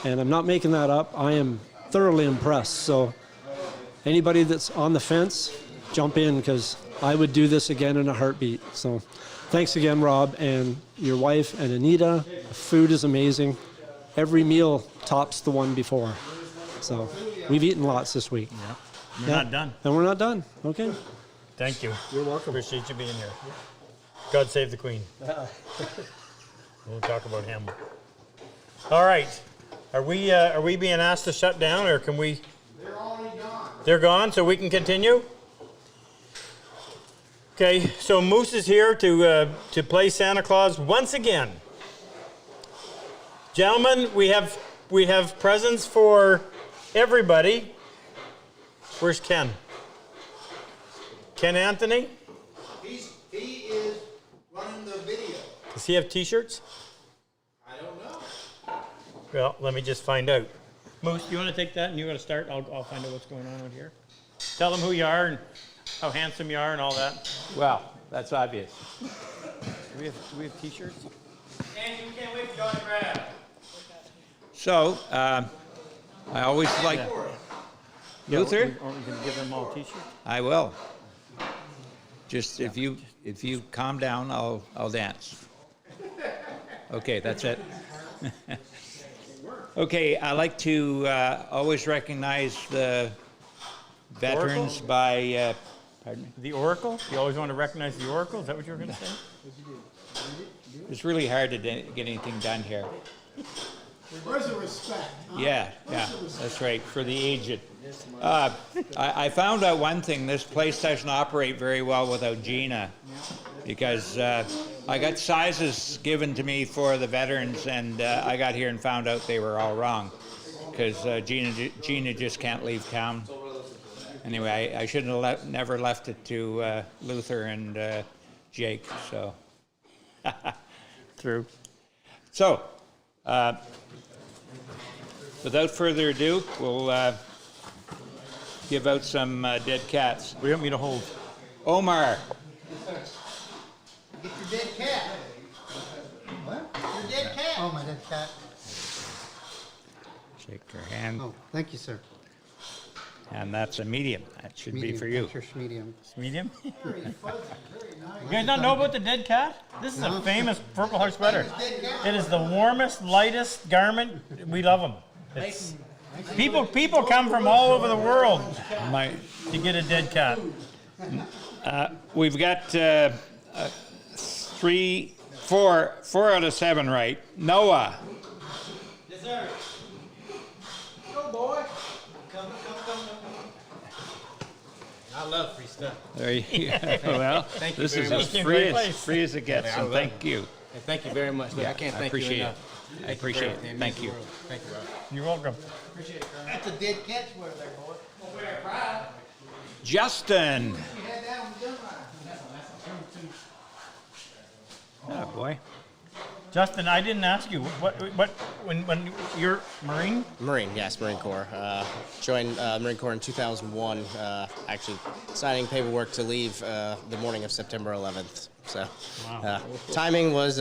And I'm not making that up. I am thoroughly impressed. So anybody that's on the fence, jump in because I would do this again in a heartbeat. So thanks again, Rob, and your wife and Anita. The food is amazing. Every meal tops the one before. So we've eaten lots this week. Yeah. We're not done. And we're not done. Okay. Thank you. You're welcome. Appreciate you being here. God save the Queen. We'll talk about him. All right. Are we being asked to shut down, or can we? They're already gone. They're gone, so we can continue. Okay. So Moose is here to play Santa Claus once again. Gentlemen, we have presents for everybody. Where's Ken? Ken Anthony? He is running the video. Does he have T-shirts? I don't know. Well, let me just find out. Moose, you want to take that and you want to start? I'll find out what's going on out here. Tell them who you are and how handsome you are and all that. Well, that's obvious. Do we have T-shirts? And you can't wait to go and grab. So, I always like Luther. Are we going to give them all T-shirts? I will. Just if you calm down, I'll dance. Okay, that's it. Okay, I like to always recognize the veterans Oracle? by. Pardon me. The Oracle? You always want to recognize the Oracle? Is that what you were going to say? It's really hard to get anything done here. Where's the respect? Huh? Yeah, that's right, for the aged. I found out one thing, this place doesn't operate very well without Gina, because I got sizes given to me for the veterans, and I got here and found out they were all wrong, because Gina just can't leave town. Anyway, I shouldn't have never left it to Luther and Jake, so. True. So, without further ado, we'll give out some dead cats. What do you want me to hold? Omar. Get your dead cat. What? Your dead cat. Oh, my dead cat. Shake your hand. Oh, thank you, sir. And that's a medium. That should be for you. Extra medium. It's medium? You guys not know about the dead cat? This is a famous Purple Heart sweater. It is the warmest, lightest garment. We love them. It's, people come from all over the world to get a dead cat. We've got four out of 7 right. Noah. Yes, sir. Go, boy. Come. I love free stuff. There you go. Well, Thank you this very is much. as free as it gets, so thank you. And thank you very much. I can't thank you appreciate enough. it. I appreciate it. Thank you. Thank you, Rob. You're welcome. Appreciate it, Colonel. That's a dead cat sweater there, boy. Justin. You had that one done right. Oh, boy. Justin, I didn't ask you, when you're Marine? Marine, yes, Marine Corps. Joined Marine Corps in 2001, actually signing paperwork to leave the morning of September 11th. So timing was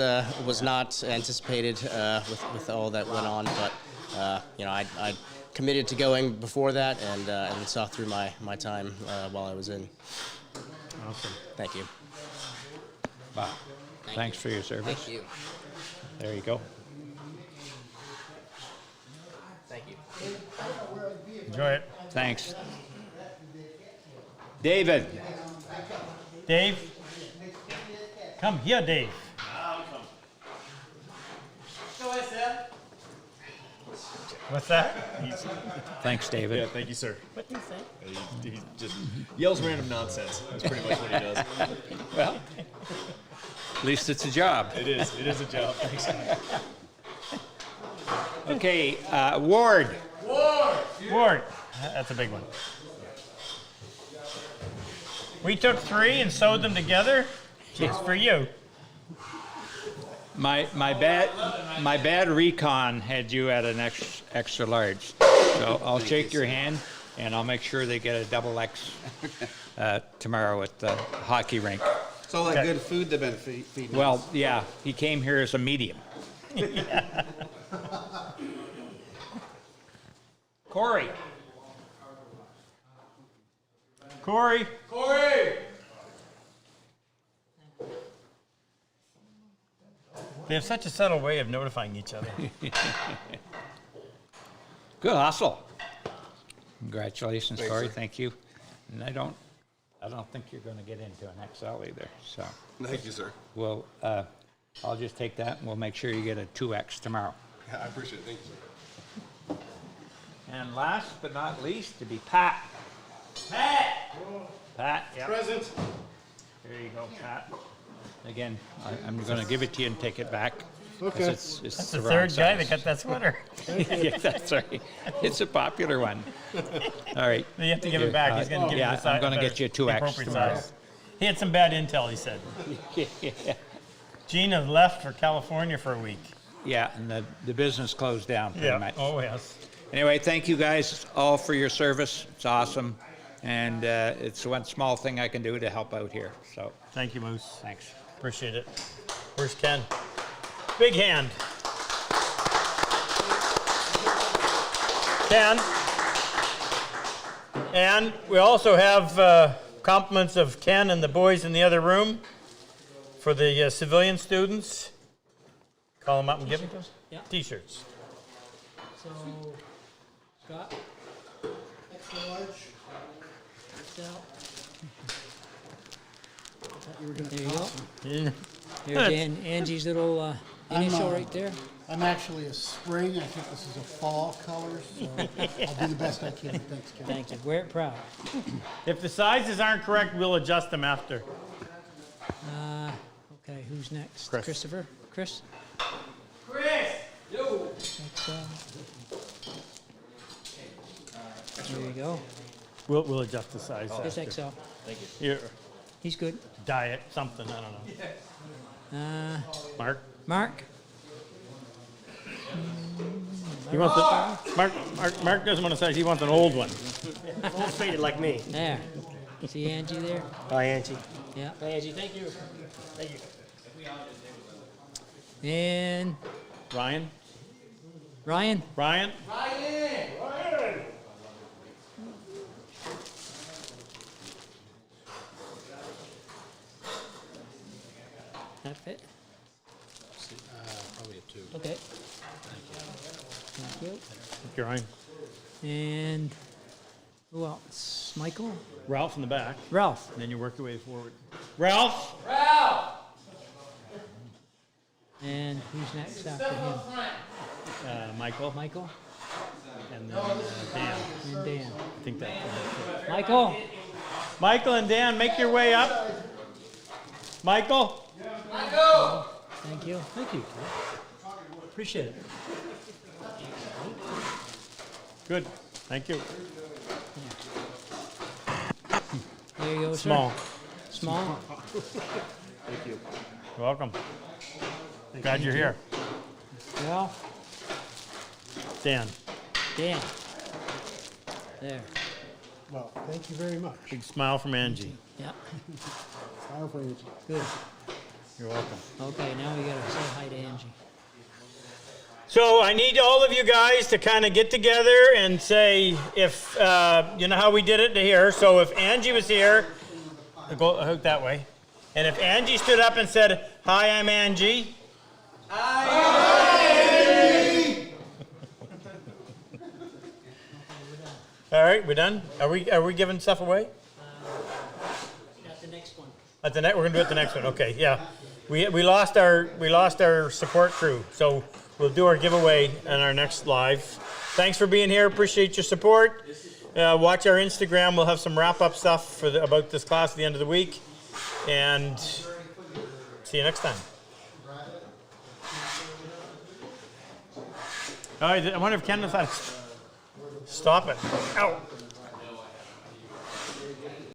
not anticipated with all that went on, but I committed to going before that and saw through my time while I was in. Awesome. Thank you. Wow. Thanks for your service. Thank you. There you go. Thank you. Enjoy it. Thanks. David. Dave. Come here, Dave. What's that? Thanks, David. Yeah, thank you, sir. What did he say? He just yells random nonsense. That's pretty much what he does. Well, at least it's a job. It is. It is a job. Thanks. Okay, Ward. Ward. That's a big one. We took 3 and sewed them together. It's for you. My bad recon had you at an extra large. So I'll shake your hand and I'll make sure they get a double X tomorrow at the hockey rink. It's all that good food they've been feeding. Well, yeah, he came here as a medium. Corey. Corey. They have such a subtle way of notifying each other. Good hustle. Congratulations, Corey. Thank you. And I don't think you're going to get into an XL either. So. Thank you, sir. Well, I'll just take that and we'll make sure you get a 2X tomorrow. Yeah, I appreciate it. Thank you, sir. And last but not least, to be Pat. Pat, yeah. Present. There you go, Pat. Again, I'm going to give it to you and take it back. Okay. It's That's the the wrong third guy size. that got that sweater. Yeah, that's right. It's a popular one. All right. You have to give it back. He's going to give yeah, you the size. I'm going to get you a 2X appropriate tomorrow. size. He had some bad intel, he said. Yeah. Gina left for California for a week. Yeah, and the business closed down pretty much. Oh, yes. Anyway, thank you guys all for your service. It's awesome. And it's one small thing I can do to help out here. So Thank you, Moose. thanks. Appreciate it. Where's Ken? Big hand. Ken. And we also have compliments of Ken and the boys in the other room for the civilian students. Call them up and give them to us? Yeah. T-shirts. So, Scott, extra large, XL. Thought you were gonna There you toss go. them. There's Angie's little initial right there. I'm actually a spring. I think this is a fall color, so I'll do the best I can. Thanks, Ken. Thank you. Wear it proud. If the sizes aren't correct, we'll adjust them after. Okay, who's next? Chris. Christopher? Chris? Chris! Yo! There you go. We'll adjust the size. It's after. XL. Thank you. Here. He's good. Diet, something, I don't know. Mark? Mark? He wants Mark doesn't want a size, he wants an old one. Old faded like me. There. See Angie there? Hi, Angie. Yeah. Hi, Angie. Thank you. Thank you. And Ryan? Ryan? Ryan? That fit? Probably a 2. Okay. Thank you. Thank you, Ryan. And who else? Michael? Ralph in the back. Ralph. And then you work your way forward. Ralph? And who's next after him? Michael. Michael? And then Dan. And Dan. I think that's it. Michael? Michael and Dan, make your way up. Michael? Thank you. Thank you. Appreciate it. Good. Thank you. There you go, sir. Small. Small? Thank you. You're welcome. Glad you're here. Well, Dan. Dan. There. Well, thank you very much. Big smile from Angie. Yeah. Smile for Angie. Good. You're welcome. Okay, now we gotta say hi to Angie. So I need all of you guys to kind of get together and say if, you know how we did it here. So if Angie was here, go out that way. And if Angie stood up and said, "Hi, I'm Angie." All right, we're done. Are we giving stuff away? Got the next one. At the we're gonna do it the next one. Okay, yeah. We lost our support crew, so we'll do our giveaway in our next live. Thanks for being here. Appreciate your support. Watch our Instagram. We'll have some wrap up stuff about this class at the end of the week, and see you next time. All right. I wonder if Ken knows how to stop it. Ow.